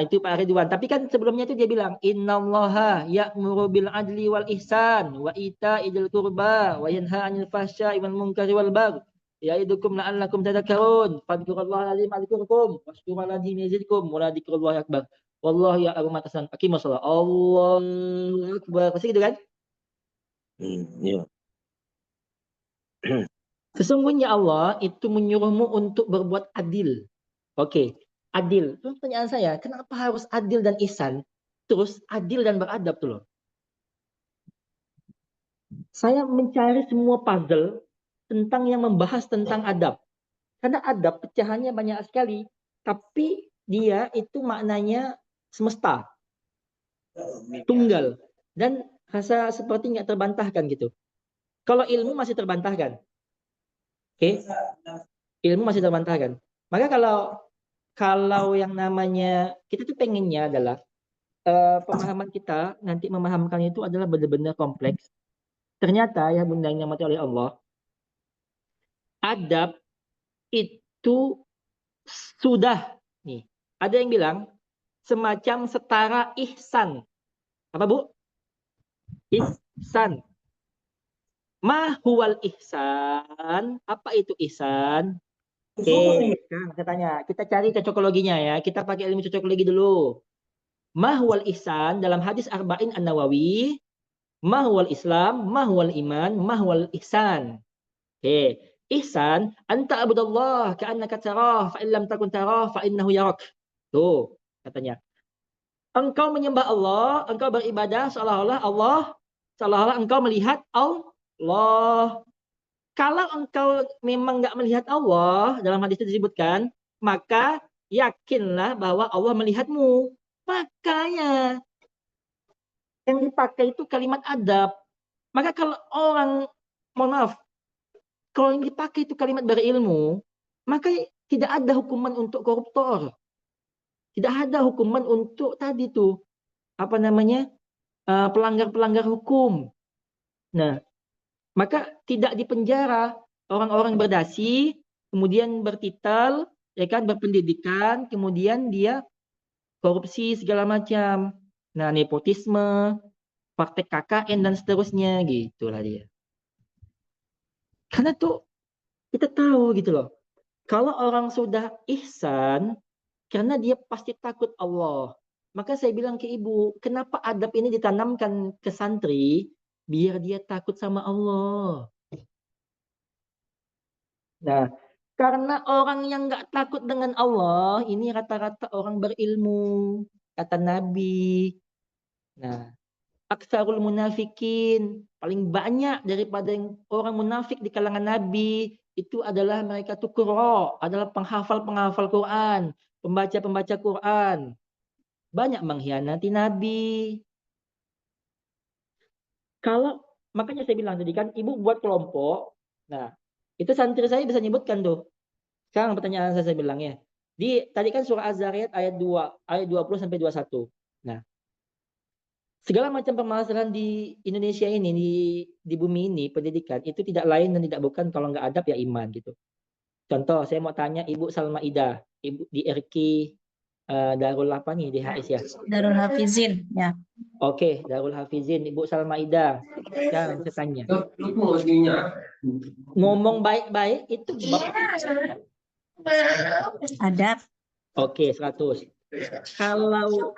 itu Pak Ridwan. Tapi kan sebelumnya itu dia bilang, innallaha ya'muru bil adli wal ihsan wa ita'idil qurba wa yanha 'anil fahsya'i wal munkari wal baghi. Ya'idukum la'allakum tadhakkarun. Fadhkurullaha al-'azim adzkurkum washkuru 'alaihi yazidkum wa la dzikrullahi akbar. Wallahu ya'lamu ma tasna'un. Aqimus shalah. Allahu akbar. Pasti gitu kan? Iya. Sesungguhnya Allah itu menyuruhmu untuk berbuat adil. Oke, adil. Terus pertanyaan saya, kenapa harus adil dan ihsan? Terus adil dan beradab tuh loh. Saya mencari semua puzzle tentang yang membahas tentang adab. Karena adab pecahannya banyak sekali. Tapi dia itu maknanya semesta. Tunggal. Dan rasa seperti nggak terbantahkan gitu. Kalau ilmu masih terbantahkan. Oke? Ilmu masih terbantahkan. Maka kalau yang namanya, kita tuh pengennya adalah pemahaman kita nanti memahamkan itu adalah benar-benar kompleks. Ternyata ya Bunda yang dirahmati oleh Allah, adab itu sudah nih. Ada yang bilang semacam setara ihsan. Apa Bu? Ihsan. Ma huwal ihsan? Apa itu ihsan? Oke, sekarang saya tanya. Kita cari cocokologinya ya. Kita pakai ilmu cocokologi dulu. Ma huwal ihsan dalam hadis Arba'in An-Nawawi. Mahwal Islam, mahwal iman, mahwal ihsan. Oke, ihsan anta abudallah ka'annaka tarah fa in lam takun tarah fa innahu yarak. Tuh, katanya. Engkau menyembah Allah, engkau beribadah seolah-olah engkau melihat Allah. Kalau engkau memang nggak melihat Allah, dalam hadis itu disebutkan, maka yakinlah bahwa Allah melihatmu. Makanya yang dipakai itu kalimat adab. Maka kalau orang, mohon maaf, kalau yang dipakai itu kalimat berilmu, maka tidak ada hukuman untuk koruptor. Tidak ada hukuman untuk tadi tuh, apa namanya, pelanggar-pelanggar hukum. Nah, maka tidak dipenjara orang-orang berdasi, kemudian bertitel, ya kan, berpendidikan, kemudian dia korupsi segala macam. Nah, nepotisme, praktek KKN dan seterusnya, gitulah dia. Karena tuh kita tahu gitu loh. Kalau orang sudah ihsan, karena dia pasti takut Allah. Maka saya bilang ke ibu, kenapa adab ini ditanamkan ke santri? Biar dia takut sama Allah. Nah, karena orang yang nggak takut dengan Allah, ini rata-rata orang berilmu. Kata Nabi. Nah, aksarul munafikin, paling banyak daripada yang orang munafik di kalangan Nabi, itu adalah mereka tuh qurra, adalah penghafal-penghafal Quran, pembaca-pembaca Quran. Banyak mengkhianati Nabi. Kalau makanya saya bilang tadi kan ibu buat kelompok. Nah, itu santri saya bisa nyebutkan tuh. Sekarang pertanyaan saya bilang ya. Tadi kan surah Az-Zariyat ayat 2, ayat 20 sampai 21. Nah, segala macam permasalahan di Indonesia ini, di bumi ini, pendidikan, itu tidak lain dan tidak bukan kalau nggak adab ya iman gitu. Contoh, saya mau tanya Ibu Salma Ida, Ibu di RQ Darul apa nih, DHS ya? Darul Hafizin, ya. Oke, Darul Hafizin, Ibu Salma Ida. Sekarang saya tanya. Ngomong baik-baik itu Adab. Oke, 100. Kalau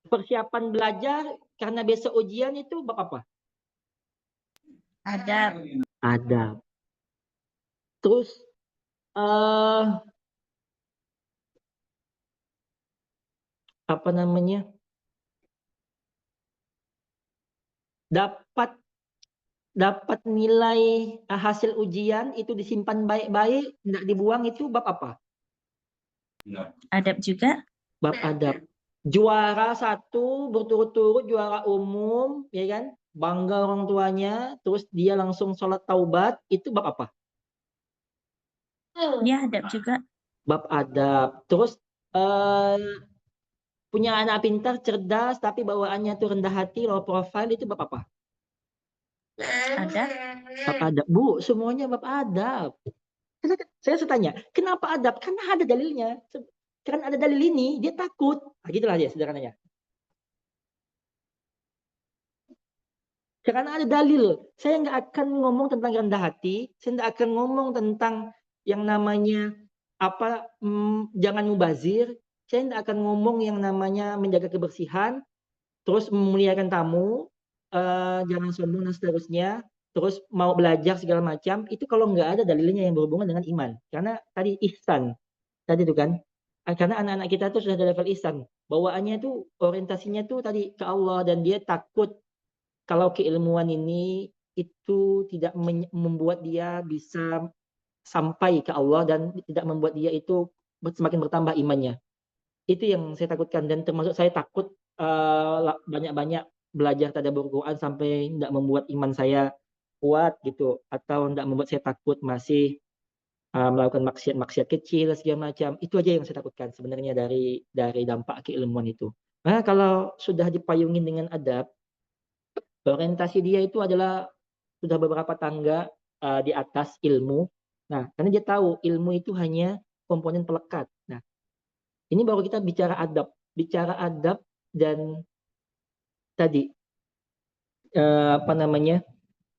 persiapan belajar karena besok ujian itu bab apa? Adab. Adab. Terus apa namanya? Dapat nilai hasil ujian itu disimpan baik-baik, tidak dibuang, itu bab apa? Adab juga. Bab adab. Juara 1 berturut-turut, juara umum, ya kan? Bangga orang tuanya, terus dia langsung sholat taubat, itu bab apa? Ya, adab juga. Bab adab. Terus punya anak pintar, cerdas, tapi bawaannya tuh rendah hati, low profile, itu bab apa? Adab. Bab adab. Bu, semuanya bab adab. Saya tanya, kenapa adab? Karena ada dalilnya. Karena ada dalil ini, dia takut. Nah, gitulah dia sederhananya. Karena ada dalil. Saya nggak akan ngomong tentang rendah hati. Saya nggak akan ngomong tentang yang namanya jangan mubazir. Saya nggak akan ngomong yang namanya menjaga kebersihan, terus memuliakan tamu, jangan sombong dan seterusnya, terus mau belajar segala macam. Itu kalau nggak ada dalilnya yang berhubungan dengan iman. Karena tadi ihsan, tadi itu kan. Karena anak-anak kita tuh sudah ada level ihsan. Bawaannya tuh orientasinya tuh tadi ke Allah dan dia takut kalau keilmuan ini itu tidak membuat dia bisa sampai ke Allah dan tidak membuat dia itu semakin bertambah imannya. Itu yang saya takutkan dan termasuk saya takut banyak-banyak belajar tadabbur Quran sampai tidak membuat iman saya kuat gitu atau tidak membuat saya takut masih melakukan maksiat-maksiat kecil segala macam. Itu aja yang saya takutkan sebenarnya dari dampak keilmuan itu. Nah, kalau sudah dipayungin dengan adab, orientasi dia itu adalah sudah beberapa tangga di atas ilmu. Nah, karena dia tahu ilmu itu hanya komponen pelekat. Nah, ini baru kita bicara adab dan tadi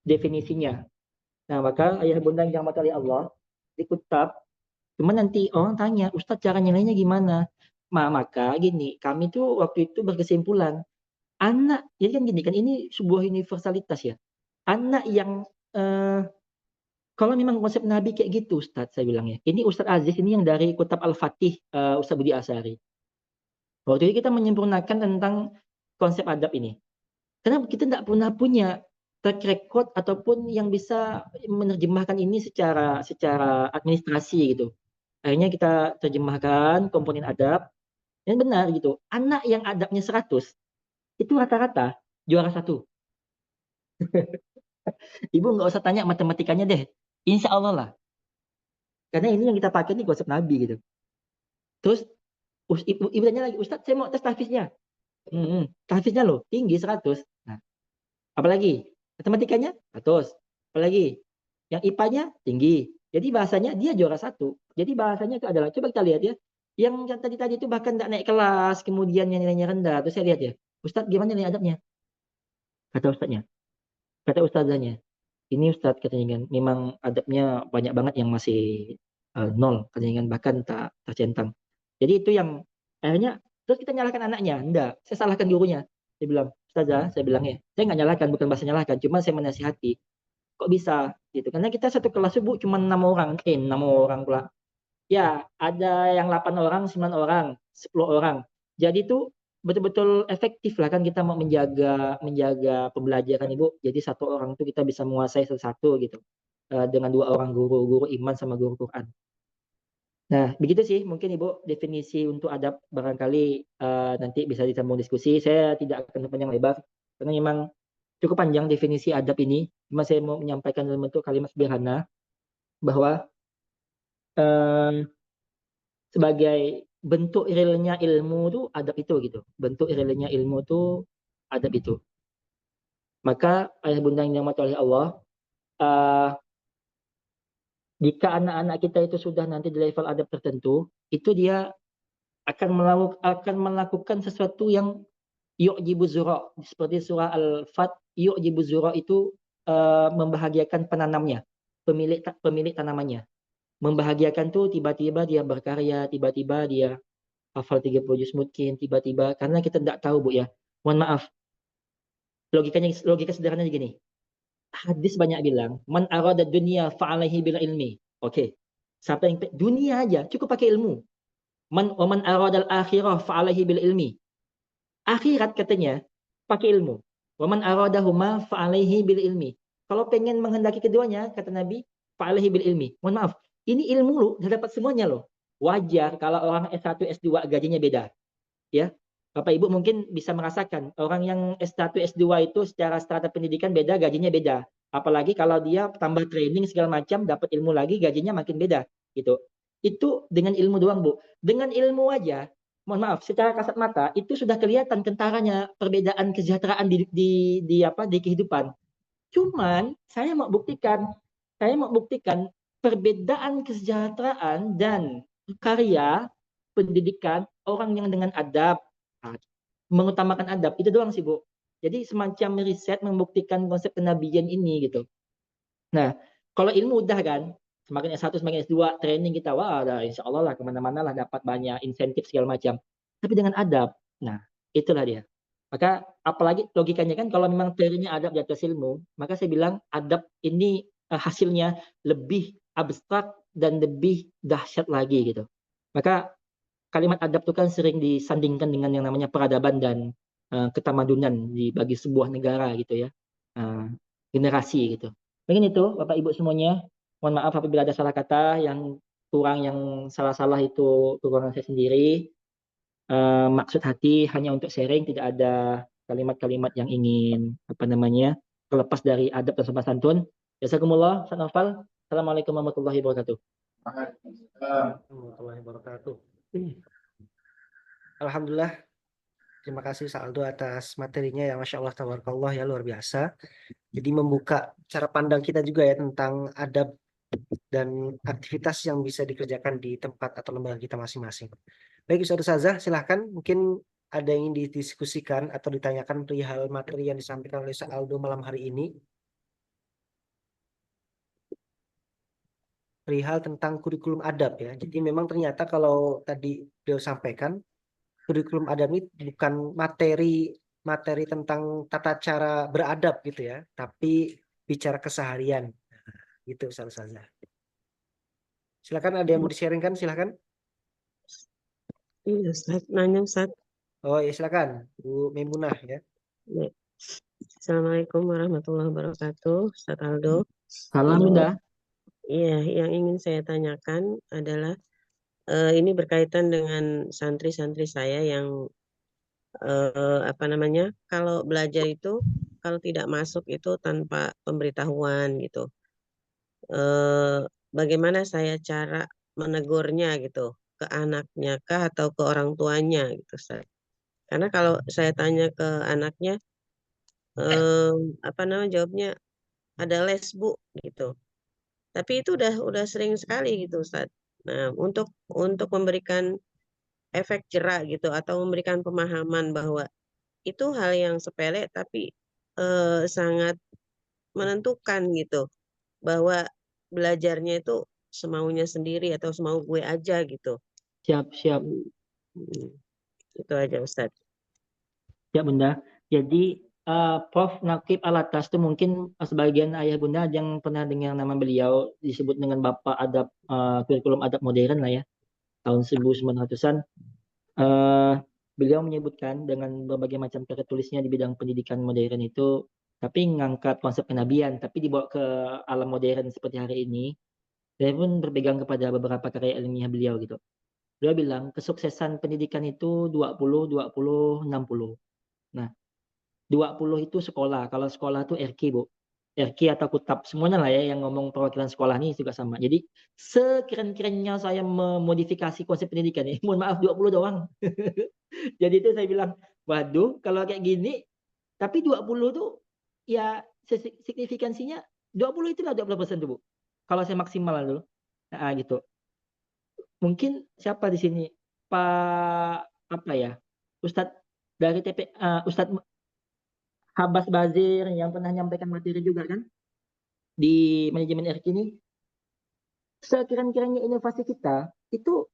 definisinya. Nah, maka ayah bunda yang dirahmati oleh Allah di kitab. Cuma nanti orang tanya, Ustadz cara nilainya gimana? Maka gini, kami tuh waktu itu berkesimpulan anak, jadi kan gini kan ini sebuah universalitas ya. Anak yang kalau memang konsep Nabi kayak gitu, Ustadz, saya bilang ya. Ini Ustadz Aziz ini yang dari Kitab Al-Fatih, Ustadz Budi Asari. Waktu itu kita menyempurnakan tentang konsep adab ini. Karena kita tidak pernah punya track record ataupun yang bisa menerjemahkan ini secara administrasi gitu. Akhirnya kita terjemahkan komponen adab. Dan benar gitu. Anak yang adabnya 100, itu rata-rata juara 1. Ibu nggak usah tanya matematikanya deh. Insya Allah lah. Karena ini yang kita pakai nih konsep Nabi gitu. Terus ibu tanya lagi, Ustadz saya mau tes tahfiznya. Tahfiznya loh, tinggi 100. Nah, apalagi? Matematikanya 100. Apalagi? Yang IPA-nya tinggi. Jadi bahasanya dia juara 1. Jadi bahasanya itu adalah, coba kita lihat ya. Yang tadi itu bahkan nggak naik kelas, kemudian yang nilainya rendah. Terus saya lihat ya, Ustadz gimana nilai adabnya? Kata Ustadznya. Kata Ustadzanya. Ini Ustadz katanya kan, memang adabnya banyak banget yang masih 0. Katanya kan, bahkan tak tercentang. Jadi itu yang akhirnya terus kita nyalahkan anaknya. Enggak, saya salahkan gurunya. Dia bilang, Ustazah, saya bilang ya, saya nggak nyalahkan, bukan bahasa nyalahkan, cuma saya menasihati. Kok bisa gitu? Karena kita satu kelas Bu cuma 6 orang, 6 orang pula. Ya, ada yang 8 orang, 9 orang, 10 orang. Jadi itu betul-betul efektif lah kan kita mau menjaga pembelajaran Ibu. Jadi satu orang itu kita bisa menguasai satu-satu gitu. Dengan 2 orang guru iman sama guru Quran. Nah, begitu sih mungkin Ibu definisi untuk adab barangkali nanti bisa disambung diskusi. Saya tidak akan panjang lebar karena memang cukup panjang definisi adab ini. Cuma saya mau menyampaikan dalam bentuk kalimat sederhana bahwa sebagai bentuk realnya ilmu tuh adab itu gitu. Bentuk realnya ilmu tuh adab itu. Maka ayah bunda yang dirahmati oleh Allah, jika anak-anak kita itu sudah nanti di level adab tertentu, itu dia akan melakukan sesuatu yang yu'jibu zura. Seperti surah Al-Fat, yu'jibu zura itu membahagiakan penanamnya, pemilik tanamannya. Membahagiakan tuh tiba-tiba dia berkarya, tiba-tiba dia hafal 30 juz mungkin, tiba-tiba karena kita tidak tahu Bu ya. Mohon maaf. Logika sederhananya gini. Hadis banyak bilang, man arada dunya fa'alaihi bil ilmi. Oke. Siapa yang dunia aja cukup pakai ilmu. Man arada al akhirah fa'alaihi bil ilmi. Akhirat katanya pakai ilmu. Wa man aradahuma fa'alaihi bil ilmi. Kalau pengen menghendaki keduanya kata Nabi, fa'alaihi bil ilmi. Mohon maaf. Ini ilmu lu udah dapat semuanya loh. Wajar kalau orang S1, S2 gajinya beda. Ya. Bapak Ibu mungkin bisa merasakan orang yang S1, S2 itu secara strata pendidikan beda, gajinya beda. Apalagi kalau dia tambah training segala macam, dapat ilmu lagi, gajinya makin beda gitu. Itu dengan ilmu doang, Bu. Dengan ilmu aja, mohon maaf, secara kasat mata itu sudah kelihatan kentaranya perbedaan kesejahteraan di kehidupan. Cuman saya mau buktikan perbedaan kesejahteraan dan karya pendidikan orang yang dengan adab, mengutamakan adab itu doang sih Bu. Jadi semacam riset membuktikan konsep kenabian ini gitu. Nah, kalau ilmu udah kan, semakin S1, semakin S2, training kita, wah udah insya Allah lah kemana-mana lah dapat banyak insentif segala macam. Tapi dengan adab, nah itulah dia. Maka apalagi logikanya kan kalau memang teorinya adab di atas ilmu, maka saya bilang adab ini hasilnya lebih abstrak dan lebih dahsyat lagi gitu. Maka kalimat adab itu kan sering disandingkan dengan yang namanya peradaban dan ketamadunan bagi sebuah negara gitu ya. Generasi gitu. Mungkin itu Bapak Ibu semuanya. Mohon maaf apabila ada salah kata yang kurang, yang salah-salah itu kekurangan saya sendiri. Maksud hati hanya untuk sharing, tidak ada kalimat-kalimat yang ingin terlepas dari adab dan sopan santun. Jazakumullah, Ustaz Naufal. Assalamualaikum warahmatullahi wabarakatuh. Warahmatullahi wabarakatuh. Alhamdulillah, terima kasih Ustaz Aldo atas materinya ya, Masya Allah, tabarakallah ya, luar biasa. Jadi membuka cara pandang kita juga ya tentang adab dan aktivitas yang bisa dikerjakan di tempat atau lembaga kita masing-masing. Baik Ustaz Ustazah, silahkan mungkin ada yang ingin didiskusikan atau ditanyakan perihal materi yang disampaikan oleh Ustaz Aldo malam hari ini. Perihal tentang kurikulum adab ya. Jadi memang ternyata kalau tadi beliau sampaikan, kurikulum adab ini bukan materi tentang tata cara beradab gitu ya, tapi bicara keseharian. Gitu Ustaz. Silakan, ada yang mau di-sharingkan, silakan. Iya, Ustaz. Nanya, Ustaz. Oh ya, silakan Bu Maimunah ya. Ya. Assalamualaikum warahmatullahi wabarakatuh, Ustaz Aldo. Salam Bunda. Iya, yang ingin saya tanyakan adalah ini berkaitan dengan santri-santri saya yang kalau belajar itu kalau tidak masuk itu tanpa pemberitahuan gitu. Bagaimana saya cara menegurnya gitu, ke anaknya kah atau ke orang tuanya gitu, Ustaz. Karena kalau saya tanya ke anaknya, jawabnya ada les Bu gitu. Tapi itu udah sering sekali gitu Ustaz. Nah, untuk memberikan efek jerak gitu atau memberikan pemahaman bahwa itu hal yang sepele tapi sangat menentukan gitu, bahwa belajarnya itu semaunya sendiri atau semau gue aja gitu. Siap. Itu aja Ustaz. Ya Bunda. Jadi Prof. Naqib Alatas itu mungkin sebagian ayah Bunda yang pernah dengar nama beliau disebut dengan Bapak Adab, kurikulum adab modern lah ya, tahun 1900-an. Beliau menyebutkan dengan berbagai macam karya tulisnya di bidang pendidikan modern itu, tapi mengangkat konsep kenabian, tapi dibawa ke alam modern seperti hari ini. Saya pun berpegang kepada beberapa karya ilmiah beliau gitu. Beliau bilang kesuksesan pendidikan itu 20, 60. Nah, 20 itu sekolah. Kalau sekolah itu RQ, Bu. RQ atau kutab. Semuanya lah ya yang ngomong perwakilan sekolah ini juga sama. Jadi sekeren-kerennya saya memodifikasi konsep pendidikan ini. Mohon maaf 20 doang. Jadi itu saya bilang, waduh kalau kayak gini, tapi 20 tuh ya signifikansinya 20 itulah 20% tuh Bu. Kalau saya maksimal dulu. Nah, gitu. Mungkin siapa di sini? Pak Ustadz dari Ustadz Habas Bazir yang pernah menyampaikan materi juga kan di manajemen RQ ini. Sekeren-kerennya inovasi kita itu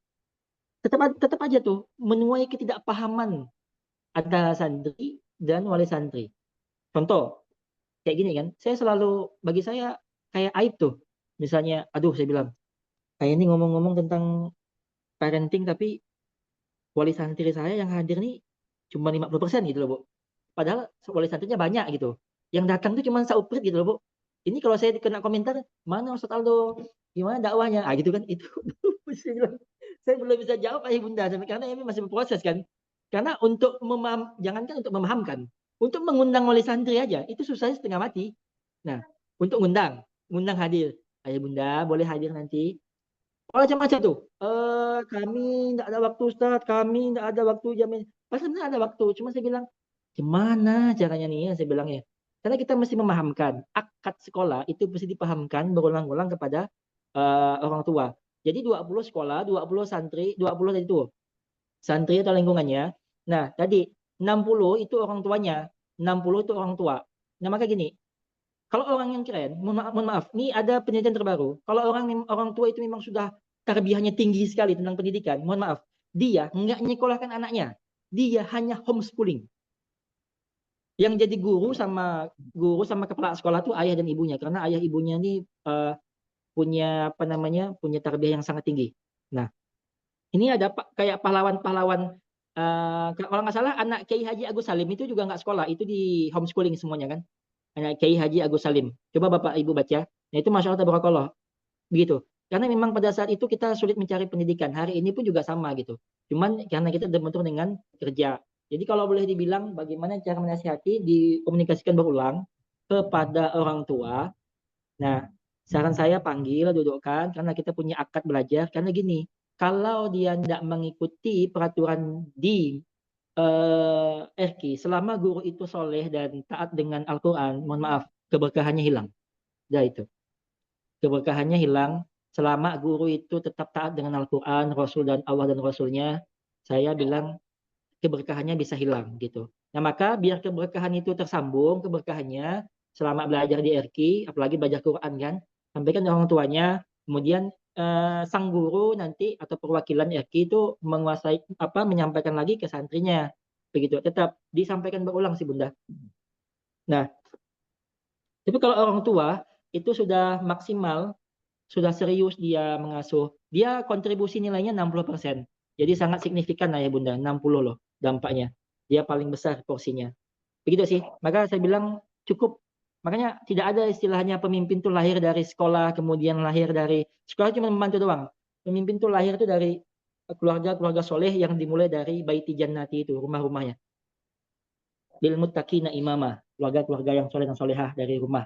tetap aja tuh menuai ketidakpahaman antara santri dan wali santri. Contoh kayak gini kan, bagi saya kayak aib tuh. Misalnya, aduh saya bilang, kayak ini ngomong-ngomong tentang parenting tapi wali santri saya yang hadir nih cuma 50% gitu loh, Bu. Padahal wali santrinya banyak gitu. Yang datang tuh cuma seuprit gitu loh, Bu. Ini kalau saya kena komentar, mana Ustaz Aldo? Gimana dakwahnya? Ah gitu kan, itu. Saya belum bisa jawab ayah bunda, karena ini masih berproses kan. Karena jangankan untuk memahamkan, untuk mengundang wali santri aja, itu susahnya setengah mati. Nah, untuk ngundang hadir. Ayah bunda boleh hadir nanti. Oh, macam-macam tuh. Kami tidak ada waktu Ustaz, kami tidak ada waktu jamin. Pas sebenarnya ada waktu, cuma saya bilang, gimana caranya nih ya, saya bilang ya. Karena kita mesti memahamkan akad sekolah itu mesti dipahamkan berulang-ulang kepada orang tua. Jadi 20 sekolah, 20 santri, 20 tadi itu santri atau lingkungannya. Nah, tadi 60 itu orang tuanya, 60 itu orang tua. Nah, maka gini, kalau orang yang keren, mohon maaf, ini ada penelitian terbaru. Kalau orang tua itu memang sudah tarbiyahnya tinggi sekali tentang pendidikan, mohon maaf, dia nggak nyekolahkan anaknya, dia hanya homeschooling. Yang jadi guru sama kepala sekolah tuh ayah dan ibunya, karena ayah ibunya ini punya punya tarbiyah yang sangat tinggi. Nah, ini ada kayak pahlawan-pahlawan kalau nggak salah anak Kiai Haji Agus Salim itu juga nggak sekolah, itu di homeschooling semuanya kan. Anak Kiai Haji Agus Salim. Coba Bapak Ibu baca. Nah, itu Masya Allah tabarakallah. Begitu. Karena memang pada saat itu kita sulit mencari pendidikan. Hari ini pun juga sama gitu. Cuman karena kita terbentur dengan kerja. Jadi kalau boleh dibilang bagaimana cara menasihati dikomunikasikan berulang kepada orang tua. Nah, saran saya panggil, dudukkan karena kita punya akad belajar. Karena gini, kalau dia tidak mengikuti peraturan di RQ, selama guru itu soleh dan taat dengan Al-Quran, mohon maaf, keberkahannya hilang. Dah itu. Keberkahannya hilang. Selama guru itu tetap taat dengan Al-Quran, Rasul dan Allah dan Rasulnya, saya bilang keberkahannya bisa hilang gitu. Nah, maka biar keberkahan itu tersambung, keberkahannya selama belajar di RQ, apalagi belajar Quran kan, sampaikan orang tuanya, kemudian sang guru nanti atau perwakilan RQ itu menguasai menyampaikan lagi ke santrinya. Begitu, tetap disampaikan berulang sih Bunda. Nah, tapi kalau orang tua itu sudah maksimal, sudah serius dia mengasuh, dia kontribusi nilainya 60%. Jadi sangat signifikan lah ya Bunda, 60 loh dampaknya. Dia paling besar porsinya. Begitu sih. Maka saya bilang cukup. Makanya tidak ada istilahnya pemimpin itu lahir dari sekolah, kemudian lahir dari sekolah cuma membantu doang. Pemimpin itu lahir itu dari keluarga soleh yang dimulai dari baiti jannati itu, rumah-rumahnya. Bil muttaqina imama, keluarga yang soleh dan solehah dari rumah.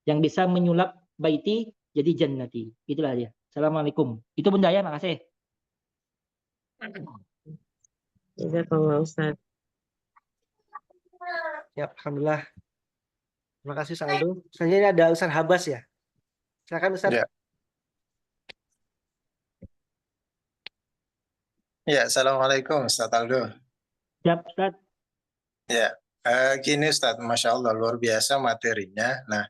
Yang bisa menyulap baiti jadi jannati. Itulah dia. Assalamualaikum. Itu Bunda ya, makasih. Jazakallah Ustaz. Ya, alhamdulillah. Terima kasih Ustaz Aldo. Selanjutnya ada Ustaz Habas ya. Silakan Ustaz. Ya. Ya, Assalamualaikum Ustaz Aldo. Siap, Ustaz. Ya, gini Ustaz, Masya Allah luar biasa materinya. Nah,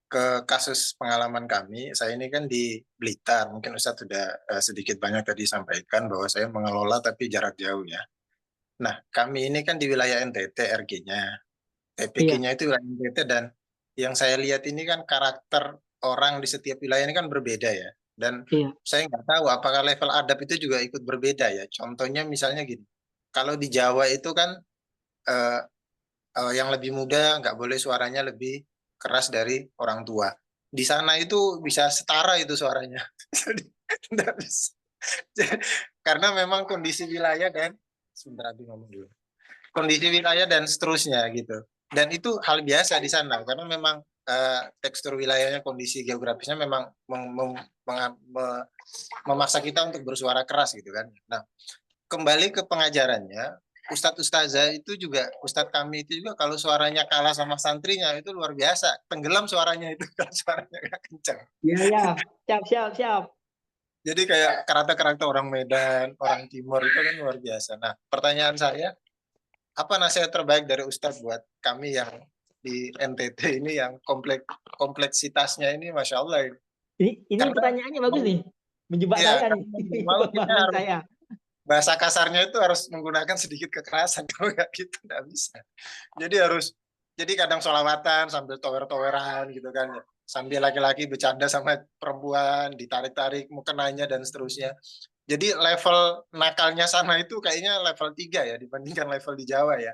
ke kasus pengalaman kami, saya ini kan di Blitar, mungkin Ustaz sudah sedikit banyak tadi sampaikan bahwa saya mengelola tapi jarak jauh ya. Nah, kami ini kan di wilayah NTT RG-nya, TPK-nya itu wilayah NTT, dan yang saya lihat ini kan karakter orang di setiap wilayah ini kan berbeda ya. Dan saya nggak tahu apakah level adab itu juga ikut berbeda ya. Contohnya misalnya gini, kalau di Jawa itu kan yang lebih muda nggak boleh suaranya lebih keras dari orang tua. Di sana itu bisa setara itu suaranya. Jadi nggak bisa. Karena memang kondisi wilayah dan sebentar Abi ngomong dulu. Kondisi wilayah dan seterusnya gitu. Dan itu hal biasa di sana karena memang tekstur wilayahnya, kondisi geografisnya memang memaksa kita untuk bersuara keras gitu kan. Nah, kembali ke pengajarannya, Ustadz Ustazah itu juga, Ustadz kami itu juga kalau suaranya kalah sama santrinya itu luar biasa, tenggelam suaranya itu kalau suaranya gak kencang. Iya, siap. Jadi kayak karakter orang Medan, orang Timur itu kan luar biasa. Nah, pertanyaan saya, apa nasihat terbaik dari Ustadz buat kami yang di NTT ini yang kompleksitasnya ini Masya Allah. Ini pertanyaannya bagus nih, menjebak saya nih. Mau kita harus bahasa kasarnya itu harus menggunakan sedikit kekerasan, kalau nggak gitu nggak bisa. Jadi kadang sholawatan sambil tower-toweran gitu kan, sambil laki-laki bercanda sama perempuan, ditarik-tarik mukenanya dan seterusnya. Jadi level nakalnya sana itu kayaknya level 3 ya dibandingkan level di Jawa ya.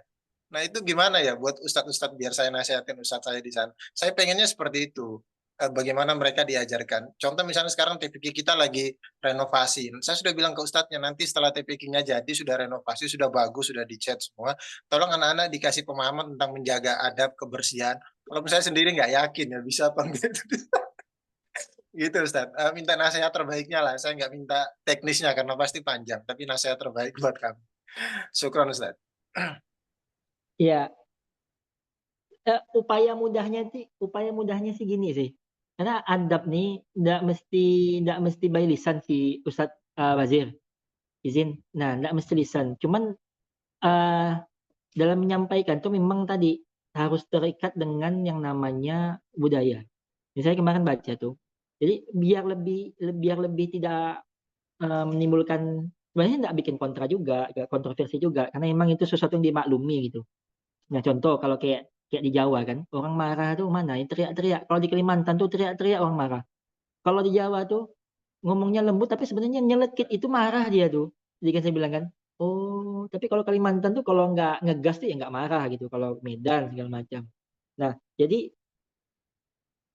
Nah itu gimana ya buat ustadz-ustadz biar saya nasihatin ustadz saya di sana. Saya pengennya seperti itu. Bagaimana mereka diajarkan. Contoh misalnya sekarang TPQ kita lagi renovasi. Saya sudah bilang ke ustadznya nanti setelah TPQ-nya jadi, sudah renovasi, sudah bagus, sudah dicat semua. Tolong anak-anak dikasih pemahaman tentang menjaga adab, kebersihan. Kalau saya sendiri nggak yakin ya bisa apa enggak. Gitu Ustadz. Minta nasihat terbaiknya lah. Saya nggak minta teknisnya karena pasti panjang. Tapi nasihat terbaik buat kami. Syukron Ustadz. Iya. upaya mudahnya sih gini sih. Karena adab nih nggak mesti by lisan si Ustadz Wazir. Izin. Nah, nggak mesti lisan. Cuman dalam menyampaikan tuh memang tadi harus terikat dengan yang namanya budaya. Misalnya kemarin baca tuh. Jadi biar lebih tidak menimbulkan, sebenarnya nggak bikin kontra juga, nggak kontroversi juga, karena memang itu sesuatu yang dimaklumi gitu. Nah contoh kalau kayak di Jawa kan, orang marah tuh mana? Yang teriak-teriak. Kalau di Kalimantan tuh teriak-teriak orang marah. Kalau di Jawa tuh ngomongnya lembut tapi sebenarnya nyelekit, itu marah dia tuh. Jadi kan saya bilang kan, oh tapi kalau Kalimantan tuh kalau nggak ngegas tuh ya nggak marah gitu. Kalau Medan segala macam. Nah jadi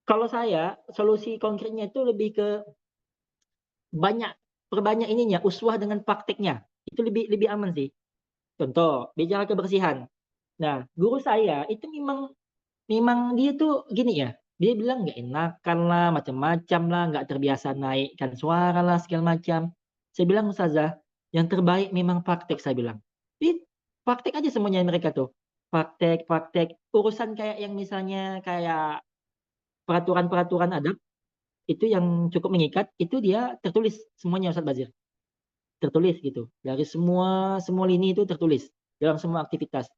kalau saya solusi konkretnya itu lebih ke perbanyak ininya, uswah dengan prakteknya. Itu lebih aman sih. Contoh, bicara kebersihan. Nah, guru saya itu memang dia tuh gini ya. Dia bilang nggak enakan lah, macam-macam lah, nggak terbiasa naikkan suara lah, segala macam. Saya bilang, Ustazah, yang terbaik memang praktek, saya bilang. Jadi, praktek aja semuanya mereka tuh. Praktek. Urusan kayak yang misalnya kayak peraturan-peraturan adab, itu yang cukup mengikat, itu dia tertulis semuanya Ustaz Bazir. Tertulis gitu. Dari semua lini itu tertulis dalam semua aktivitas.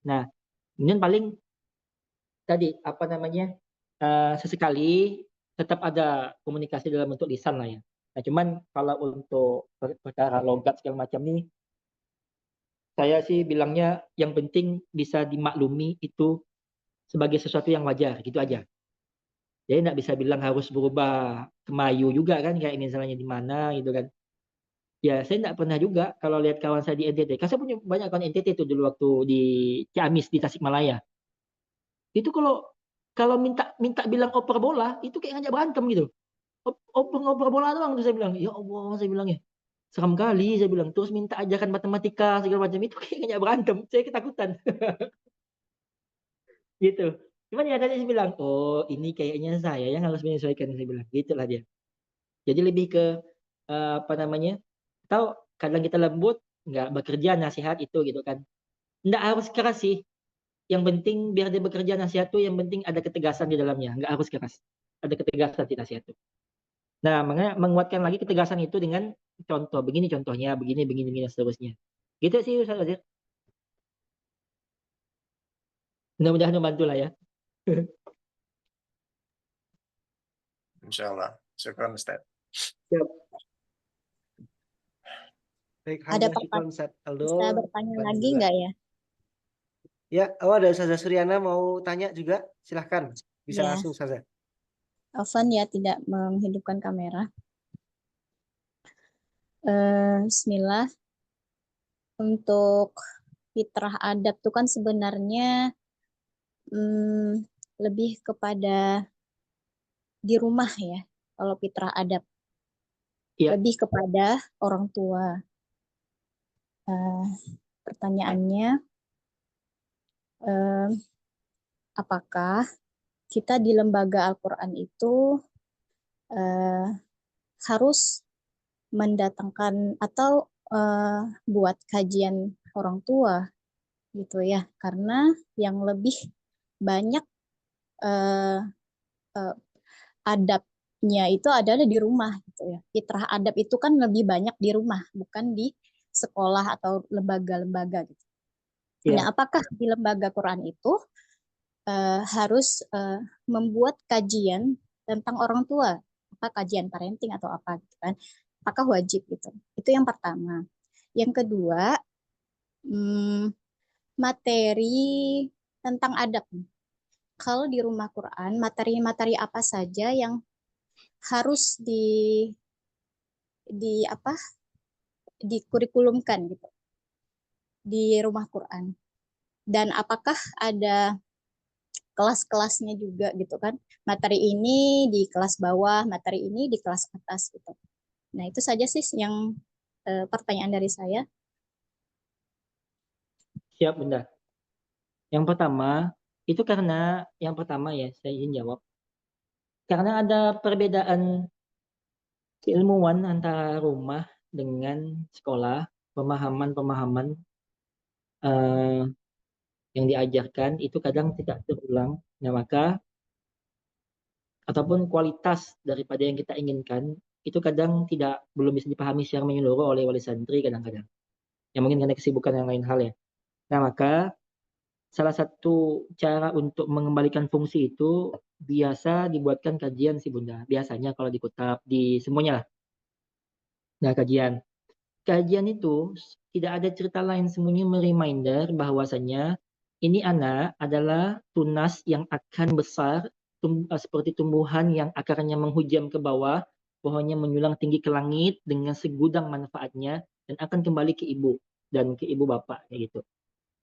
Nah, kemudian paling tadi apa namanya sesekali tetap ada komunikasi dalam bentuk lisan lah ya. Nah, cuman kalau untuk perkara logat segala macam nih, saya sih bilangnya yang penting bisa dimaklumi itu sebagai sesuatu yang wajar gitu aja. Jadi nggak bisa bilang harus berubah ke Melayu juga kan, kayak misalnya di mana gitu kan. Ya, saya nggak pernah juga kalau lihat kawan saya di NTT. Kan saya punya banyak kawan NTT itu dulu waktu di Ciamis di Tasikmalaya. Itu kalau minta minta bilang oper bola, itu kayak ngajak berantem gitu. Oper bola doang tuh saya bilang. Ya Allah, saya bilang ya. Seram kali saya bilang. Terus minta ajakan matematika segala macam itu kayak ngajak berantem. Saya ketakutan gitu. Cuman ya tadi saya bilang, oh ini kayaknya saya yang harus menyesuaikan, saya bilang. Gitulah dia. Jadi lebih ke apa namanya? Tahu kadang kita lembut, nggak bekerja nasihat itu gitu kan. Nggak harus keras sih. Yang penting biar dia bekerja nasihat tuh, yang penting ada ketegasan di dalamnya. Nggak harus keras. Ada ketegasan di nasihat tuh. Nah, makanya menguatkan lagi ketegasan itu dengan contoh. Begini contohnya, begini, dan seterusnya. Gitu sih Ustaz Wazir. Mudah-mudahan membantu lah ya. Insya Allah. Syukran Ustaz. Siap. Baik, Ada Hamzah, syukran Ustaz Aldo. Bisa bertanya Dan lagi juga- nggak ya? Ya, ada Ustazah Suryana mau tanya juga, silahkan. Bisa Ya. langsung Ustazah. Alvan ya tidak menghidupkan kamera. Bismillah. Untuk fitrah adab itu kan sebenarnya lebih kepada di rumah ya. Kalau fitrah adab Iya. lebih kepada orang tua. Pertanyaannya, apakah kita di lembaga Al-Quran itu harus mendatangkan atau buat kajian orang tua gitu ya, karena yang lebih banyak adabnya itu adalah di rumah gitu ya. Fitrah adab itu kan lebih banyak di rumah, bukan di sekolah atau lembaga-lembaga gitu. Iya. Nah, apakah di lembaga Quran itu harus membuat kajian tentang orang tua, apa kajian parenting atau apa gitu kan? Apakah wajib gitu? Itu yang pertama. Yang kedua, materi tentang adab. Kalau di rumah Quran, materi-materi apa saja yang harus dikurikulumkan gitu di rumah Quran. Dan apakah ada kelas-kelasnya juga gitu kan? Materi ini di kelas bawah, materi ini di kelas atas gitu. Nah, itu saja sih yang pertanyaan dari saya. Siap, Bunda. Yang pertama, itu karena yang pertama ya, saya ingin jawab. Karena ada perbedaan keilmuan antara rumah dengan sekolah, pemahaman-pemahaman yang diajarkan itu kadang tidak terulang. Nah, maka ataupun kualitas daripada yang kita inginkan itu kadang belum bisa dipahami secara menyeluruh oleh wali santri kadang-kadang. Ya mungkin karena kesibukan yang lain hal ya. Nah, maka salah satu cara untuk mengembalikan fungsi itu biasa dibuatkan kajian sih Bunda. Biasanya kalau di Kutab, di semuanya lah. Nah, kajian itu tidak ada cerita lain, semuanya mereminder bahwasanya ini anak adalah tunas yang akan besar seperti tumbuhan yang akarnya menghujam ke bawah, pohonnya menyulang tinggi ke langit dengan segudang manfaatnya dan akan kembali ke ibu dan ke ibu bapak kayak gitu.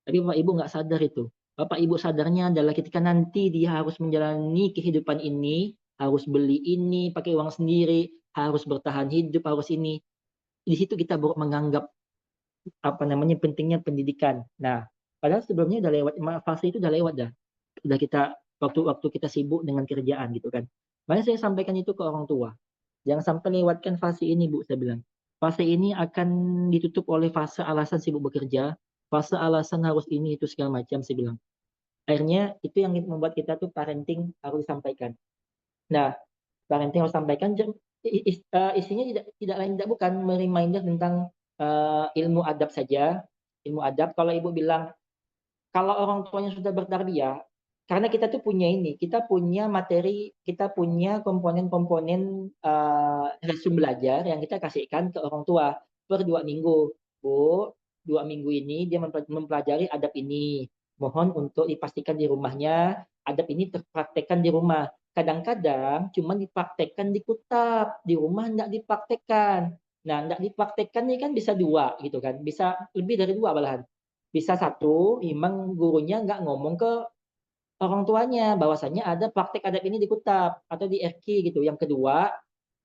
Tapi bapak ibu nggak sadar itu. Bapak ibu sadarnya adalah ketika nanti dia harus menjalani kehidupan ini, harus beli ini pakai uang sendiri, harus bertahan hidup, harus ini. Di situ kita baru menganggap pentingnya pendidikan. Nah, padahal sebelumnya udah lewat, fase itu udah lewat dah. Udah kita waktu kita sibuk dengan kerjaan gitu kan. Makanya saya sampaikan itu ke orang tua. Jangan sampai lewatkan fase ini, Bu, saya bilang. Fase ini akan ditutup oleh fase alasan sibuk bekerja, fase alasan harus ini itu segala macam, saya bilang. Akhirnya itu yang membuat kita tuh parenting harus disampaikan. Nah, parenting harus sampaikan isinya tidak lain tidak bukan reminder tentang ilmu adab saja. Ilmu adab, kalau ibu bilang kalau orang tuanya sudah bertarbiyah, karena kita tuh punya kita punya materi, kita punya komponen-komponen resume belajar yang kita kasihkan ke orang tua per 2 minggu. Bu, 2 minggu ini dia mempelajari adab ini. Mohon untuk dipastikan di rumahnya adab ini terpraktekkan di rumah. Kadang-kadang cuma dipraktekkan di kutab, di rumah enggak dipraktekkan. Nah, enggak dipraktekkan ini kan bisa 2 gitu kan, bisa lebih dari 2 malahan. Bisa 1, memang gurunya nggak ngomong ke orang tuanya bahwasanya ada praktek adab ini di kutab atau di RQ gitu. Yang kedua,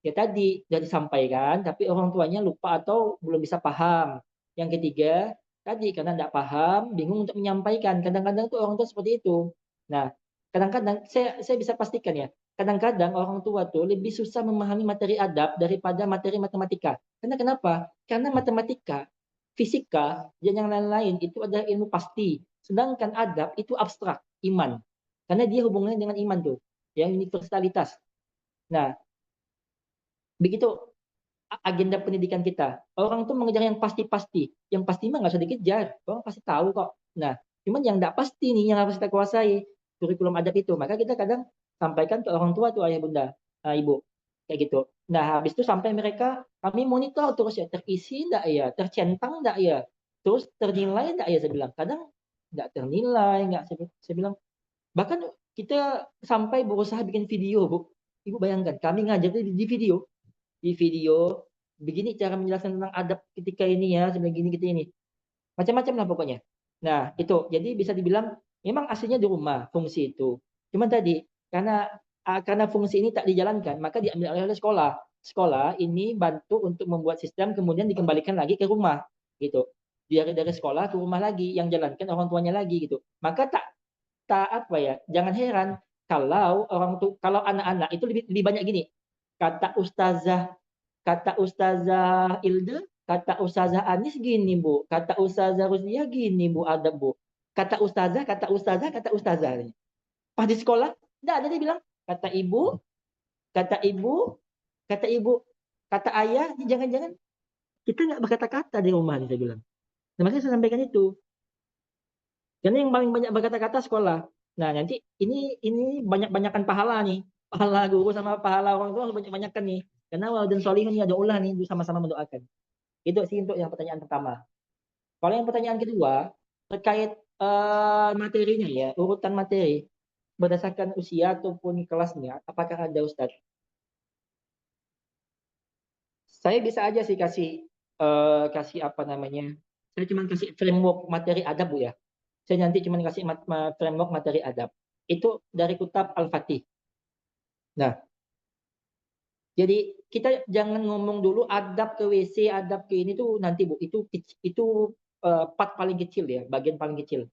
ya tadi sudah disampaikan tapi orang tuanya lupa atau belum bisa paham. Yang ketiga, tadi karena nggak paham, bingung untuk menyampaikan. Kadang-kadang tuh orang tua seperti itu. Nah, kadang-kadang saya bisa pastikan ya, kadang-kadang orang tua tuh lebih susah memahami materi adab daripada materi matematika. Karena kenapa? Karena matematika, fisika, dan yang lain-lain itu adalah ilmu pasti. Sedangkan adab itu abstrak, iman. Karena dia hubungannya dengan iman tuh, yang universalitas. Nah, begitu agenda pendidikan kita. Orang tuh mengejar yang pasti-pasti. Yang pasti mah nggak usah dikejar. Orang pasti tahu kok. Nah, cuman yang nggak pasti nih yang harus kita kuasai. Kurikulum adab itu. Maka kita kadang sampaikan ke orang tua tuh ayah bunda, ibu. Kayak gitu. Nah, habis itu sampai mereka, kami monitor terus ya. Terisi enggak ya? Tercentang enggak ya? Terus ternilai enggak ya? Saya bilang. Kadang nggak ternilai. Nggak, saya bilang. Bahkan kita sampai berusaha bikin video, Bu. Ibu bayangkan, kami ngajar di video. Di video, begini cara menjelaskan tentang adab ketika ini ya, sebegini gitu ini. Macam-macam lah pokoknya. Nah, itu. Jadi bisa dibilang memang aslinya di rumah fungsi itu. Cuman tadi karena fungsi ini tak dijalankan, maka diambil oleh sekolah. Sekolah ini bantu untuk membuat sistem kemudian dikembalikan lagi ke rumah gitu. Dari sekolah ke rumah lagi yang jalankan orang tuanya lagi gitu. Maka tak apa ya? Jangan heran kalau kalau anak-anak itu lebih banyak gini. Kata Ustazah Ilde, kata Ustazah Anis gini, Bu. Kata Ustazah Rusdia gini, Bu, adab, Bu. Kata Ustazah, kata Ustazah, kata Ustazah. Pas di sekolah, enggak ada dia bilang, kata ibu, kata ibu, kata ibu, kata ayah, jangan-jangan kita nggak berkata-kata di rumah, saya bilang. Nah, makanya saya sampaikan itu. Karena yang paling banyak berkata-kata sekolah. Nah, nanti ini banyak-banyakan pahala nih. Pahala guru sama pahala orang tua harus banyak-banyakan nih. Karena waladun solihun ya doa nih sama-sama mendoakan. Itu sih untuk yang pertanyaan pertama. Kalau yang pertanyaan kedua terkait materinya ya, urutan materi berdasarkan usia ataupun kelasnya, apakah ada Ustadz? Saya bisa aja sih kasih apa namanya? Saya cuma kasih framework materi adab Bu ya. Saya nanti cuma kasih framework materi adab. Itu dari kitab Al-Fatih. Nah, jadi kita jangan ngomong dulu adab ke WC, adab ke ini tuh nanti Bu. Itu part paling kecil ya, bagian paling kecil.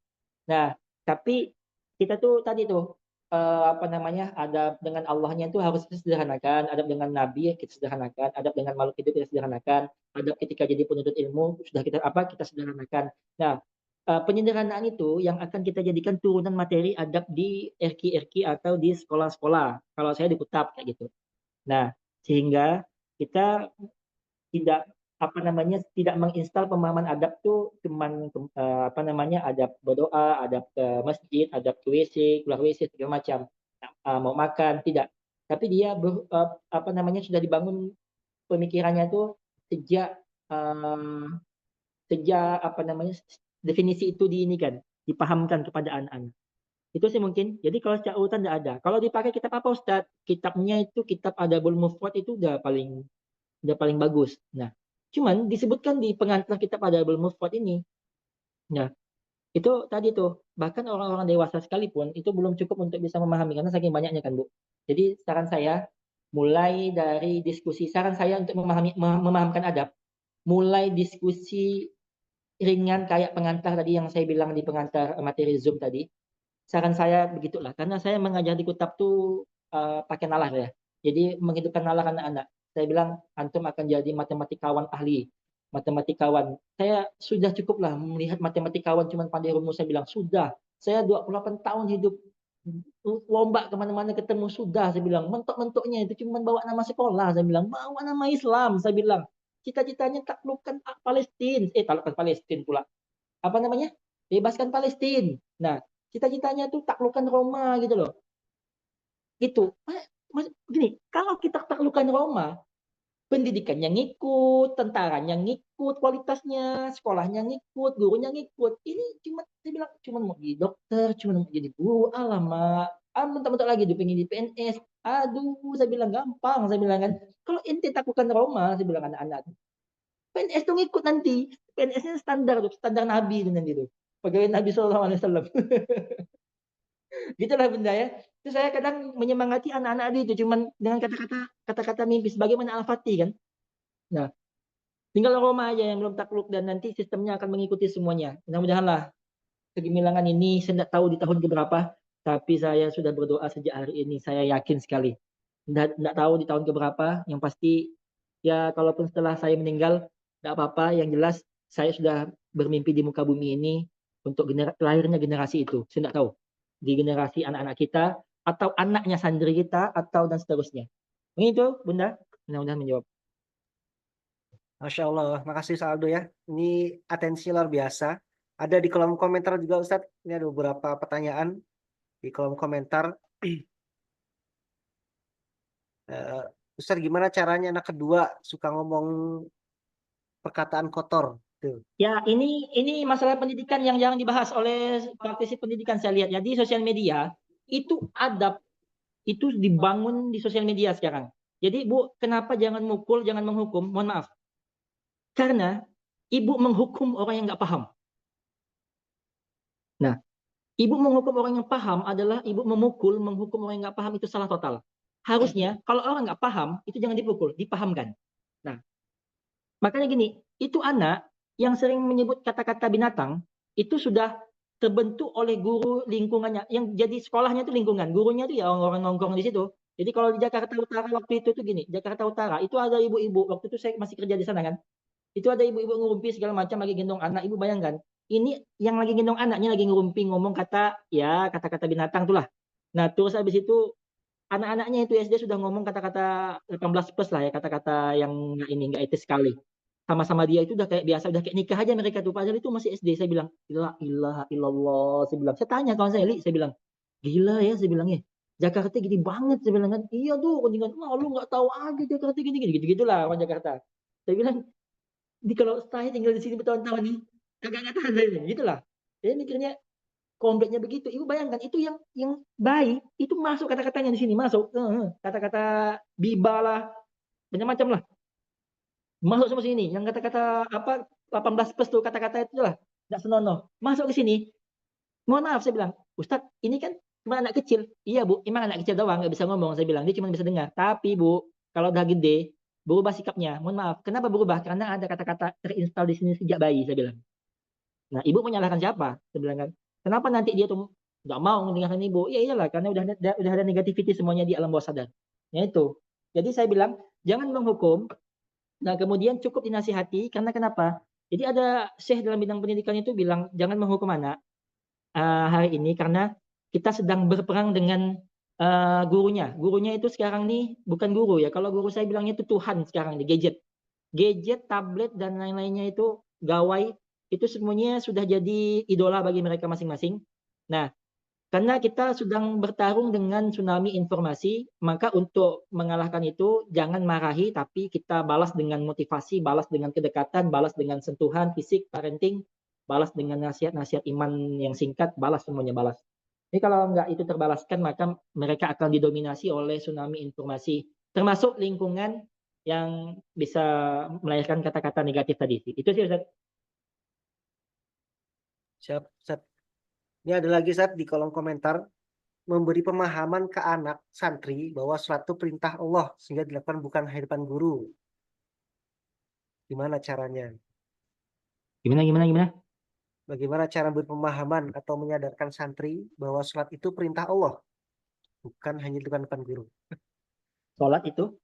Nah, tapi kita tuh tadi tuh apa namanya? Adab dengan Allahnya itu harus kita sederhanakan, adab dengan Nabi kita sederhanakan, adab dengan makhluk hidup kita sederhanakan, adab ketika jadi penuntut ilmu sudah kita sederhanakan. Nah, penyederhanaan itu yang akan kita jadikan turunan materi adab di RQ atau di sekolah-sekolah. Kalau saya di Kutab kayak gitu. Nah, sehingga kita tidak tidak menginstal pemahaman adab tuh cuman adab berdoa, adab ke masjid, adab ke WC, keluar WC segala macam. Mau makan tidak. Tapi dia sudah dibangun pemikirannya tuh sejak definisi itu dipahamkan kepada anak-anak. Itu sih mungkin. Jadi kalau secara urutan tidak ada. Kalau dipakai kitab apa Ustaz? Kitabnya itu kitab Adabul Mufrad itu udah paling bagus. Nah, cuman disebutkan di pengantar kitab Adabul Mufrad ini. Nah, itu tadi tuh, bahkan orang-orang dewasa sekalipun itu belum cukup untuk bisa memahami karena saking banyaknya kan, Bu. Jadi saran saya mulai dari diskusi, saran saya untuk memahamkan adab, mulai diskusi ringan kayak pengantar tadi yang saya bilang di pengantar materi Zoom tadi. Saran saya begitulah, karena saya mengajar di Kutab tuh pakai nalar ya. Jadi menghidupkan nalar anak-anak. Saya bilang antum akan jadi matematikawan ahli, matematikawan. Saya sudah cukuplah melihat matematikawan cuma pandai rumus. Saya bilang sudah. Saya 28 tahun hidup lomba kemana-mana ketemu sudah. Saya bilang mentok-mentoknya itu cuma bawa nama sekolah. Saya bilang bawa nama Islam. Saya bilang cita-citanya taklukkan Palestina. Taklukkan Palestina pula. Bebaskan Palestina. Nah, cita-citanya tuh taklukkan Roma gitu loh. Itu. Gini, kalau kita taklukkan Roma, pendidikannya ngikut, tentaranya ngikut, kualitasnya, sekolahnya ngikut, gurunya ngikut. Ini saya bilang cuma mau jadi dokter, cuma mau jadi guru, alamak. Bentar-bentar lagi pengen di PNS. Aduh, saya bilang gampang, saya bilang kan. Kalau ente taklukkan Roma, saya bilang anak-anak. PNS tuh ngikut nanti. PNS-nya standar Nabi itu nanti tuh. Pegawai Nabi SAW. Gitulah benda ya. Itu saya kadang menyemangati anak-anak itu cuman dengan kata-kata mimpi sebagaimana Al-Fatih kan. Nah, tinggal Roma aja yang belum takluk dan nanti sistemnya akan mengikuti semuanya. Mudah-mudahan lah kegemilangan ini saya tidak tahu di tahun keberapa, tapi saya sudah berdoa sejak hari ini. Saya yakin sekali. Tidak tahu di tahun keberapa, yang pasti ya kalaupun setelah saya meninggal tidak apa-apa, yang jelas saya sudah bermimpi di muka bumi ini untuk lahirnya generasi itu. Saya tidak tahu di generasi anak-anak kita atau anaknya santri kita atau dan seterusnya. Begitu, Bunda. Mudah-mudahan menjawab. Masya Allah, makasih Saldo ya. Ini atensi luar biasa. Ada di kolom komentar juga Ustadz. Ini ada beberapa pertanyaan di kolom komentar. Ustadz, gimana caranya anak kedua suka ngomong perkataan kotor? Tuh. Ya, ini masalah pendidikan yang jarang dibahas oleh praktisi pendidikan saya lihat ya di sosial media. Itu adab itu dibangun di sosial media sekarang. Jadi Bu, kenapa jangan mukul, jangan menghukum? Mohon maaf. Karena ibu menghukum orang yang nggak paham. Nah, ibu menghukum orang yang paham adalah ibu memukul, menghukum orang yang nggak paham itu salah total. Harusnya kalau orang nggak paham itu jangan dipukul, dipahamkan. Nah, makanya gini, itu anak yang sering menyebut kata-kata binatang itu sudah terbentuk oleh guru lingkungannya. Yang jadi sekolahnya itu lingkungan, gurunya itu ya orang-orang nongkrong di situ. Jadi kalau di Jakarta Utara waktu itu tuh gini, Jakarta Utara itu ada ibu-ibu, waktu itu saya masih kerja di sana kan. Itu ada ibu-ibu ngurumpi segala macam lagi gendong anak. Ibu bayangkan, ini yang lagi gendong anaknya lagi ngurumpi ngomong kata-kata binatang tuh lah. Nah, terus habis itu anak-anaknya itu SD sudah ngomong kata-kata 18 plus lah ya, kata-kata yang nggak etis sekali. Sama-sama dia itu udah kayak biasa, udah kayak nikah aja mereka tuh. Padahal itu masih SD. Saya bilang, la ilaha illallah. Saya bilang, saya tanya kawan saya, Li, saya bilang, gila ya, saya bilang ya. Jakarta gini banget, saya bilang kan. Iya tuh, dengan lu nggak tahu aja Jakarta gini-gini, gitu-gitulah orang Jakarta. Saya bilang, kalau saya tinggal di sini bertahun-tahun nih, kagak tahan saya, gitulah. Saya mikirnya kompleknya begitu. Ibu bayangkan itu yang bayi itu masuk kata-katanya di sini masuk kata-kata biba lah, macam-macam lah. Masuk semua sini. Yang kata-kata 18 plus tuh kata-kata itu lah, enggak senonoh. Masuk ke sini. Mohon maaf saya bilang, Ustadz, ini kan cuma anak kecil. Iya, Bu, emang anak kecil doang nggak bisa ngomong, saya bilang. Dia cuma bisa dengar. Tapi, Bu, kalau udah gede, berubah sikapnya. Mohon maaf. Kenapa berubah? Karena ada kata-kata terinstal di sini sejak bayi, saya bilang. Nah, ibu menyalahkan siapa? Saya bilang kan. Kenapa nanti dia tuh nggak mau mendengarkan ibu? Ya iyalah, karena udah ada negativity semuanya di alam bawah sadar. Ya itu. Jadi saya bilang, jangan menghukum. Nah, kemudian cukup dinasihati. Karena kenapa? Jadi ada syekh dalam bidang pendidikan itu bilang jangan menghukum anak hari ini karena kita sedang berperang dengan gurunya. Gurunya itu sekarang nih bukan guru ya. Kalau guru saya bilangnya itu Tuhan sekarang nih, gadget, tablet dan lain-lainnya itu gawai itu semuanya sudah jadi idola bagi mereka masing-masing. Nah, karena kita sedang bertarung dengan tsunami informasi, maka untuk mengalahkan itu jangan marahi, tapi kita balas dengan motivasi, balas dengan kedekatan, balas dengan sentuhan fisik, parenting, balas dengan nasihat-nasihat iman yang singkat, balas semuanya balas. Jadi kalau nggak itu terbalaskan, maka mereka akan didominasi oleh tsunami informasi, termasuk lingkungan yang bisa melahirkan kata-kata negatif tadi. Itu sih Ustaz. Siap, Ustaz. Ini ada lagi Ustaz di kolom komentar, memberi pemahaman ke anak santri bahwa suatu perintah Allah sehingga dilakukan bukan hadapan guru. Gimana caranya? Gimana? Bagaimana cara berpemahaman atau menyadarkan santri bahwa sholat itu perintah Allah, bukan hanya dilakukan depan guru. Sholat itu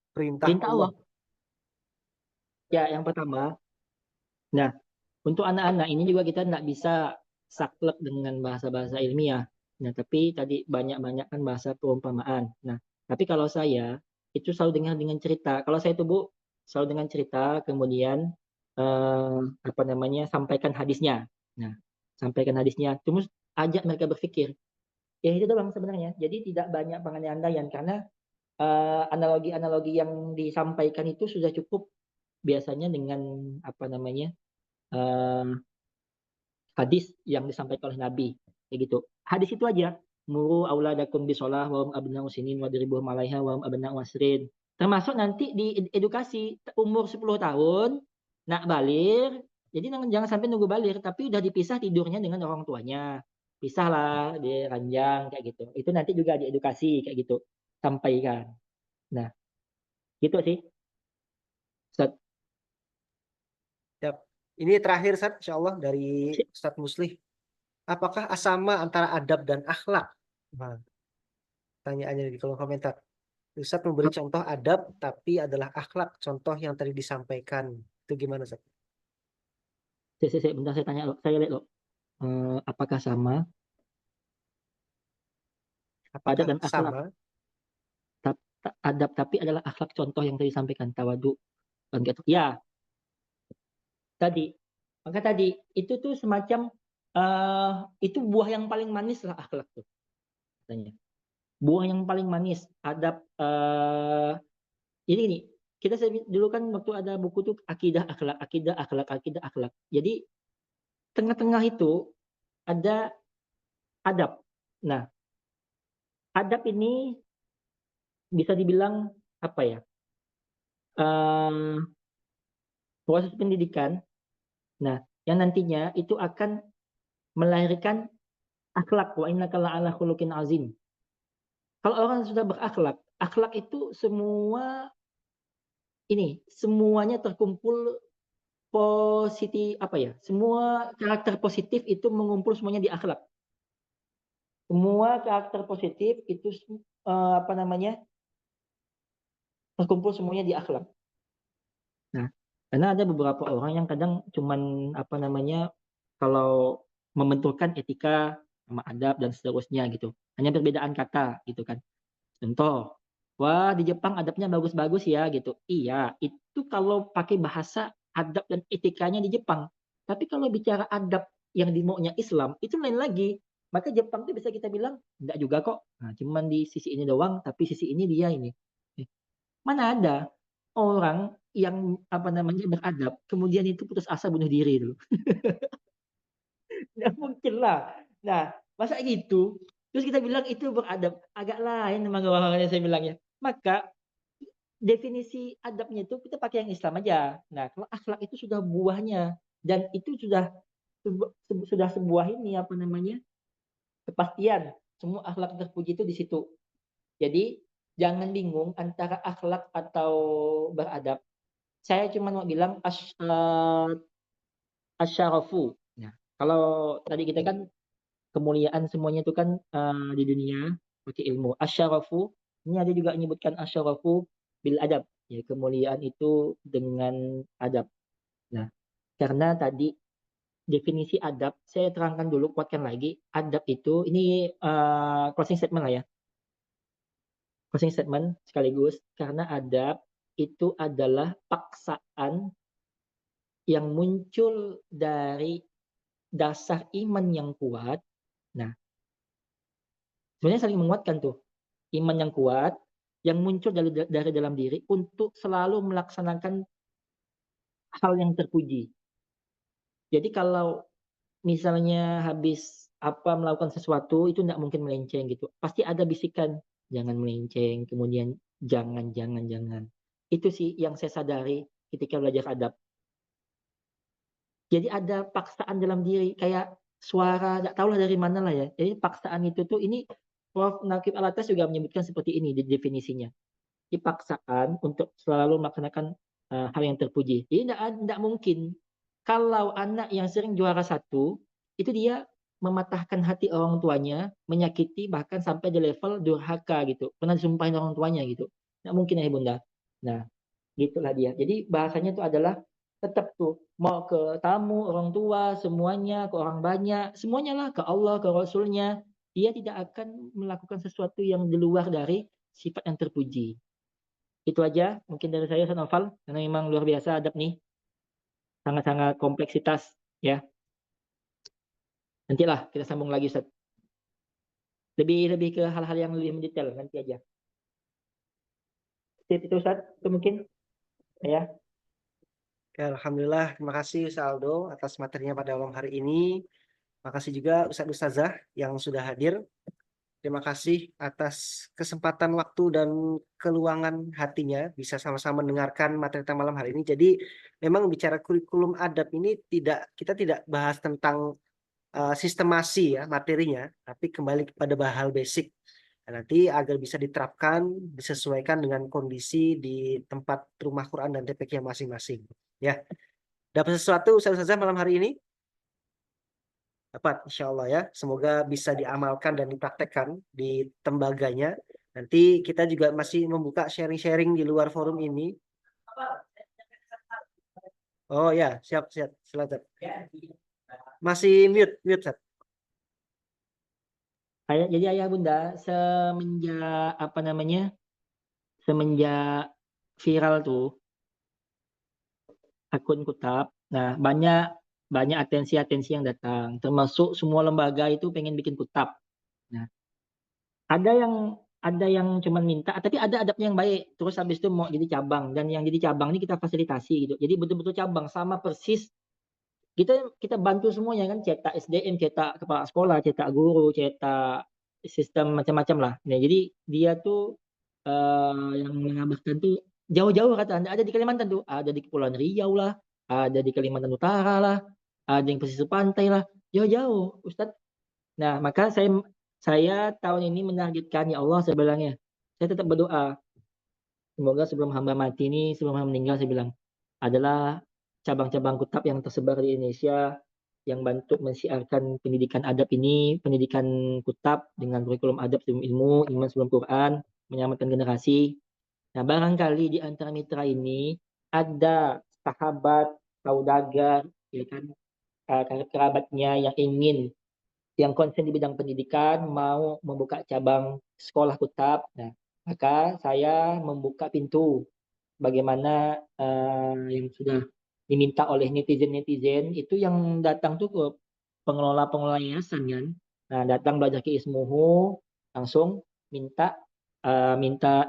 Perintah perintah Allah. Allah. Ya, yang pertama. Nah, untuk anak-anak ini juga kita nggak bisa saklek dengan bahasa-bahasa ilmiah. Nah, tapi tadi banyak-banyak kan bahasa perumpamaan. Nah, tapi kalau saya itu selalu dengan cerita. Kalau saya itu Bu selalu dengan cerita, kemudian apa namanya sampaikan hadisnya. Nah, sampaikan hadisnya. Terus ajak mereka berpikir. Ya itu doang sebenarnya. Jadi tidak banyak pengandaian karena analogi-analogi yang disampaikan itu sudah cukup biasanya dengan apa namanya hadis yang disampaikan oleh Nabi kayak gitu. Hadis itu aja. Muru auladakum bisolah wa hum abna'u sinin wa diribuhum 'alaiha wa hum abna'u asrin. Termasuk nanti di edukasi umur 10 tahun nak balir. Jadi jangan sampai nunggu balir tapi udah dipisah tidurnya dengan orang tuanya. Pisahlah di ranjang kayak gitu. Itu nanti juga diedukasi kayak gitu. Sampaikan. Nah, gitu sih. Ustaz. Siap. Ini terakhir Ustaz, insya Allah dari Ustaz Muslih. Apakah sama antara adab dan akhlak? Nah, tanyaannya di kolom komentar. Ustaz memberi contoh adab, tapi adalah akhlak. Contoh yang tadi disampaikan. Itu gimana Ustaz? Bentar saya tanya lo, saya lihat lo. Apakah sama adab Apakah dan akhlak? sama? Adab tapi adalah akhlak contoh yang tadi disampaikan tawadu dan gitu. Ya, tadi. Maka tadi itu tuh semacam itu buah yang paling manis lah akhlak tuh katanya. Buah yang paling manis adab ini kita dulu kan waktu ada buku tuh akidah akhlak. Jadi tengah-tengah itu ada adab. Nah, adab ini bisa dibilang apa ya? Proses pendidikan. Nah, yang nantinya itu akan melahirkan akhlak. Wa innaka la'ala khuluqin azim. Kalau orang sudah berakhlak, akhlak itu semuanya terkumpul positif apa ya? Semua karakter positif itu mengumpul semuanya di akhlak. Semua karakter positif itu apa namanya? Terkumpul semuanya di akhlak. Nah, karena ada beberapa orang yang kadang cuman apa namanya? Kalau membenturkan etika sama adab dan seterusnya gitu. Hanya perbedaan kata gitu kan. Contoh, wah di Jepang adabnya bagus-bagus ya gitu. Iya, itu kalau pakai bahasa adab dan etikanya di Jepang. Tapi kalau bicara adab yang dimaunya Islam, itu lain lagi. Maka Jepang itu bisa kita bilang, enggak juga kok. Nah, cuman di sisi ini doang, tapi sisi ini dia ini. Mana ada orang yang apa namanya beradab, kemudian itu putus asa bunuh diri dulu. Nggak mungkin lah. Nah, masa gitu? Terus kita bilang itu beradab. Agak lain memang orang-orangnya saya bilangnya. Maka definisi adabnya itu kita pakai yang Islam aja. Nah, kalau akhlak itu sudah buahnya dan itu sudah sebuah ini apa namanya? Kepastian. Semua akhlak terpuji itu di situ. Jadi jangan bingung antara akhlak atau beradab. Saya cuma mau bilang asyarafu. Nah, kalau tadi kita kan kemuliaan semuanya itu kan di dunia pakai ilmu. Asyarafu, ini ada juga menyebutkan asyarafu bil adab. Ya, kemuliaan itu dengan adab. Nah, karena tadi definisi adab, saya terangkan dulu, kuatkan lagi. Adab itu, ini closing statement lah ya. Closing statement sekaligus, karena adab itu adalah paksaan yang muncul dari dasar iman yang kuat. Nah, sebenarnya saling menguatkan tuh. Iman yang kuat, yang muncul dari dalam diri untuk selalu melaksanakan hal yang terpuji. Jadi kalau misalnya habis melakukan sesuatu itu tidak mungkin melenceng gitu. Pasti ada bisikan, jangan melenceng, kemudian jangan. Itu sih yang saya sadari ketika belajar adab. Jadi ada paksaan dalam diri, kayak suara, tidak tahulah dari mana lah ya. Jadi paksaan itu tuh, ini Prof. Naqib Al-Atas juga menyebutkan seperti ini di definisinya. Jadi paksaan untuk selalu melaksanakan hal yang terpuji. Jadi tidak mungkin kalau anak yang sering juara satu, itu dia mematahkan hati orang tuanya, menyakiti bahkan sampai di level durhaka gitu. Pernah disumpahin orang tuanya gitu. Tidak mungkin ya Bunda. Nah, gitulah dia. Jadi bahasanya itu adalah tetap tuh mau ke tamu, orang tua, semuanya, ke orang banyak, semuanya lah, ke Allah, ke Rasulnya. Dia tidak akan melakukan sesuatu yang di luar dari sifat yang terpuji. Itu aja mungkin dari saya, Ustaz Noval, karena memang luar biasa adab nih. Sangat-sangat kompleksitas ya. Nantilah kita sambung lagi, Ustaz. Lebih ke hal-hal yang lebih mendetail nanti aja. Itu Ustaz, itu mungkin ya. Oke, alhamdulillah, terima kasih Ustaz Aldo atas materinya pada malam hari ini. Terima kasih juga Ustadz Ustazah yang sudah hadir. Terima kasih atas kesempatan waktu dan keluangan hatinya bisa sama-sama mendengarkan materi kita malam hari ini. Jadi memang bicara kurikulum adab ini kita tidak bahas tentang sistemasi ya materinya, tapi kembali kepada hal basic. Dan nanti agar bisa diterapkan, disesuaikan dengan kondisi di tempat rumah Quran dan TPQ masing-masing. Ya, dapat sesuatu Ustazah malam hari ini? Dapat, insya Allah ya. Semoga bisa diamalkan dan dipraktekkan di tembaganya. Nanti kita juga masih membuka sharing-sharing di luar forum ini. Oh ya, siap. Silakan. Masih mute, Sat. Jadi ayah bunda semenjak viral tuh akun Kutab, nah banyak atensi yang datang, termasuk semua lembaga itu pengen bikin Kutab. Nah, ada yang cuma minta, tapi ada adabnya yang baik. Terus habis itu mau jadi cabang, dan yang jadi cabang ini kita fasilitasi gitu. Jadi betul-betul cabang sama persis. Kita bantu semuanya kan, cetak SDM, cetak kepala sekolah, cetak guru, cetak sistem macam-macam lah. Nah, jadi dia tuh yang mengabarkan tuh jauh-jauh, kata Anda ada di Kalimantan tuh, ada di Kepulauan Riau lah, ada di Kalimantan Utara lah, ada yang pesisir pantai lah, jauh-jauh Ustadz. Nah, maka saya tahun ini menargetkan, ya Allah, saya bilangnya, saya tetap berdoa. Semoga sebelum hamba mati ini, sebelum hamba meninggal, saya bilang, adalah cabang-cabang Kutab yang tersebar di Indonesia, yang bantu mensiarkan pendidikan adab ini, pendidikan Kutab dengan kurikulum adab sebelum ilmu, iman sebelum Quran, menyelamatkan generasi. Nah, barangkali di antara mitra ini ada sahabat, saudagar, ya kan, kerabatnya yang konsen di bidang pendidikan, mau membuka cabang sekolah Kutab. Nah, maka saya membuka pintu bagaimana yang sudah diminta oleh netizen itu yang datang tuh ke pengelola yayasan kan. Nah, datang belajar ke Ismuhu, langsung minta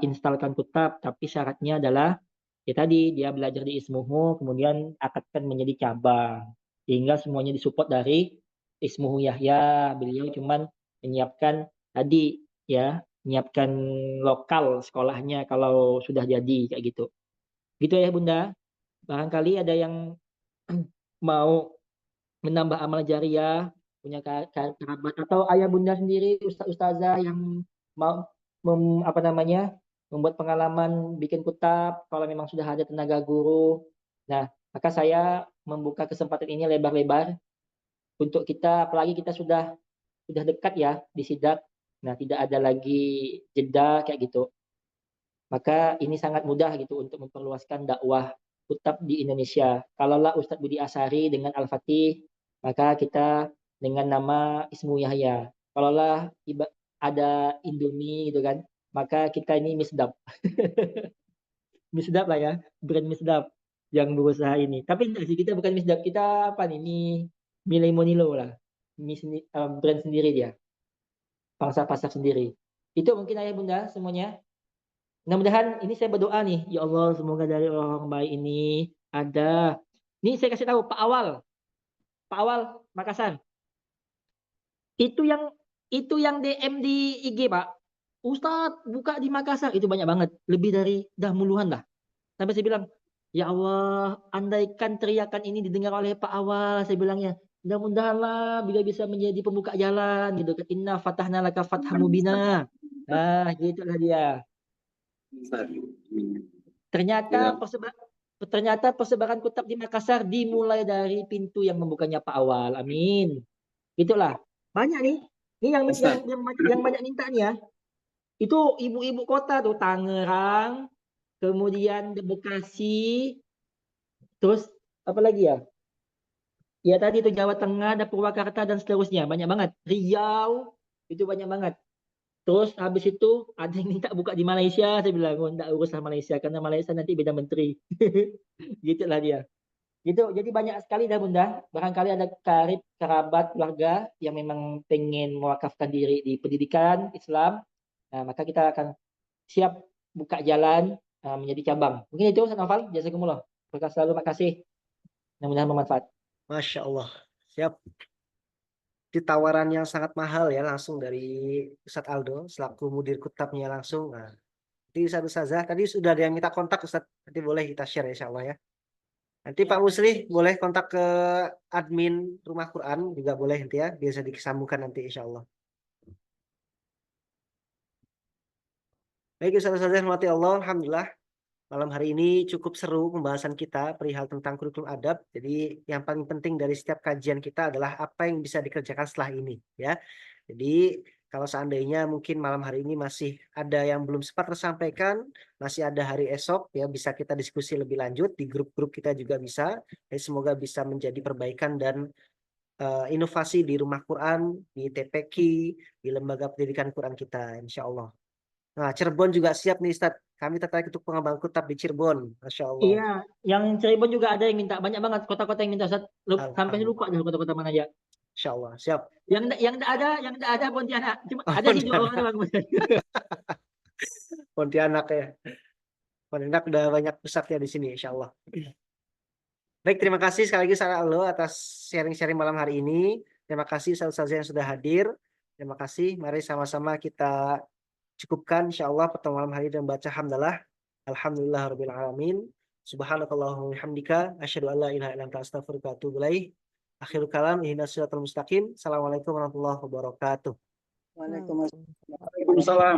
instalkan Kutab, tapi syaratnya adalah ya tadi dia belajar di Ismuhu, kemudian akadkan menjadi cabang, sehingga semuanya disupport dari Ismuhu Yahya. Beliau cuman menyiapkan tadi ya, menyiapkan lokal sekolahnya kalau sudah jadi kayak gitu. Gitu ya Bunda. Barangkali ada yang mau menambah amal jariah, punya kerabat atau ayah bunda sendiri, ustazah yang mau membuat pengalaman bikin Kutab kalau memang sudah ada tenaga guru. Nah, maka saya membuka kesempatan ini lebar-lebar untuk kita, apalagi kita sudah dekat ya di sidak. Nah, tidak ada lagi jeda kayak gitu. Maka ini sangat mudah gitu untuk memperluaskan dakwah kutab di Indonesia. Kalaulah Ustadz Budi Asari dengan Al-Fatih, maka kita dengan nama Ismu Yahya. Kalaulah ada Indomie gitu kan, maka kita ini Misdap. Misdap lah ya, brand Misdap yang berusaha ini. Tapi enggak sih, kita bukan Misdap, kita apa nih? Mi Lemonilo lah. Brand sendiri dia. Pangsa pasar sendiri. Itu mungkin ayah bunda semuanya. Mudah-mudahan ini saya berdoa nih, ya Allah semoga dari orang baik ini ada. Ini saya kasih tahu Pak Awal Makassar. Itu yang DM di IG Pak. Ustadz buka di Makassar itu banyak banget, lebih dari dah muluhan lah. Sampai saya bilang, ya Allah, andaikan teriakan ini didengar oleh Pak Awal, saya bilangnya, mudah-mudahanlah bila bisa menjadi pembuka jalan gitu kan. Inna fatahna laka fatham mubina. Nah, gitulah dia. Ternyata persebaran kutab di Makassar dimulai dari pintu yang membukanya Pak Awal. Amin. Itulah. Banyak nih. Ini yang banyak minta nih ya. Itu ibu-ibu kota tuh, Tangerang, kemudian Bekasi, terus apa lagi ya? Ya tadi itu Jawa Tengah, ada Purwakarta dan seterusnya. Banyak banget. Riau, itu banyak banget. Terus habis itu ada yang minta buka di Malaysia, saya bilang, oh enggak uruslah Malaysia, karena Malaysia nanti beda menteri. Gitulah dia. Gitu, jadi banyak sekali dah bunda. Barangkali ada karib, kerabat, keluarga yang memang pengen mewakafkan diri di pendidikan Islam. Nah, maka kita akan siap buka jalan menjadi cabang. Mungkin itu Ustaz Noval, jazakumullah. Selalu makasih. Mudah-mudahan bermanfaat. Masya Allah. Siap. Di tawaran yang sangat mahal ya langsung dari Ustadz Aldo selaku mudir kutabnya langsung. Nah, di Ustazah tadi sudah ada yang minta kontak Ustadz, nanti boleh kita share insya Allah ya. Nanti Pak Musli boleh kontak ke admin Rumah Quran juga boleh nanti ya, biasa disambungkan nanti insya Allah. Baik Ustazah, hormati Allah, alhamdulillah. Malam hari ini cukup seru pembahasan kita perihal tentang kurikulum adab. Jadi yang paling penting dari setiap kajian kita adalah apa yang bisa dikerjakan setelah ini, ya. Jadi kalau seandainya mungkin malam hari ini masih ada yang belum sempat tersampaikan, masih ada hari esok, ya bisa kita diskusi lebih lanjut di grup-grup kita juga bisa. Jadi semoga bisa menjadi perbaikan dan inovasi di Rumah Quran, di TPQ, di Lembaga Pendidikan Quran kita, insya Allah. Nah, Cirebon juga siap nih Ustadz. Kami tertarik untuk pengembangan kutab di Cirebon. Masya Allah. Iya, yang Cirebon juga ada yang minta. Banyak banget kota-kota yang minta Ustaz. Sampai lupa dah kota-kota mana aja. Insya Allah, siap. Yang tidak ada Pontianak. Cuma ada sih 2 orang doang. Pontianak ya. Pontianak udah banyak pusatnya di sini, insya Allah. Baik, terima kasih sekali lagi Ustaz Aldo atas sharing-sharing malam hari ini. Terima kasih Ustaz-Ustaz yang sudah hadir. Terima kasih. Mari sama-sama kita cukupkan insyaallah pertemuan malam hari dan baca hamdalah. Alhamdulillahirabbil alamin. Subhanakallahumma wa bihamdika asyhadu an la ilaha illa anta astaghfiruka wa atubu ilaik. Akhirul kalam ihdinas siratal mustaqim. Assalamualaikum warahmatullahi wabarakatuh. Waalaikumsalam.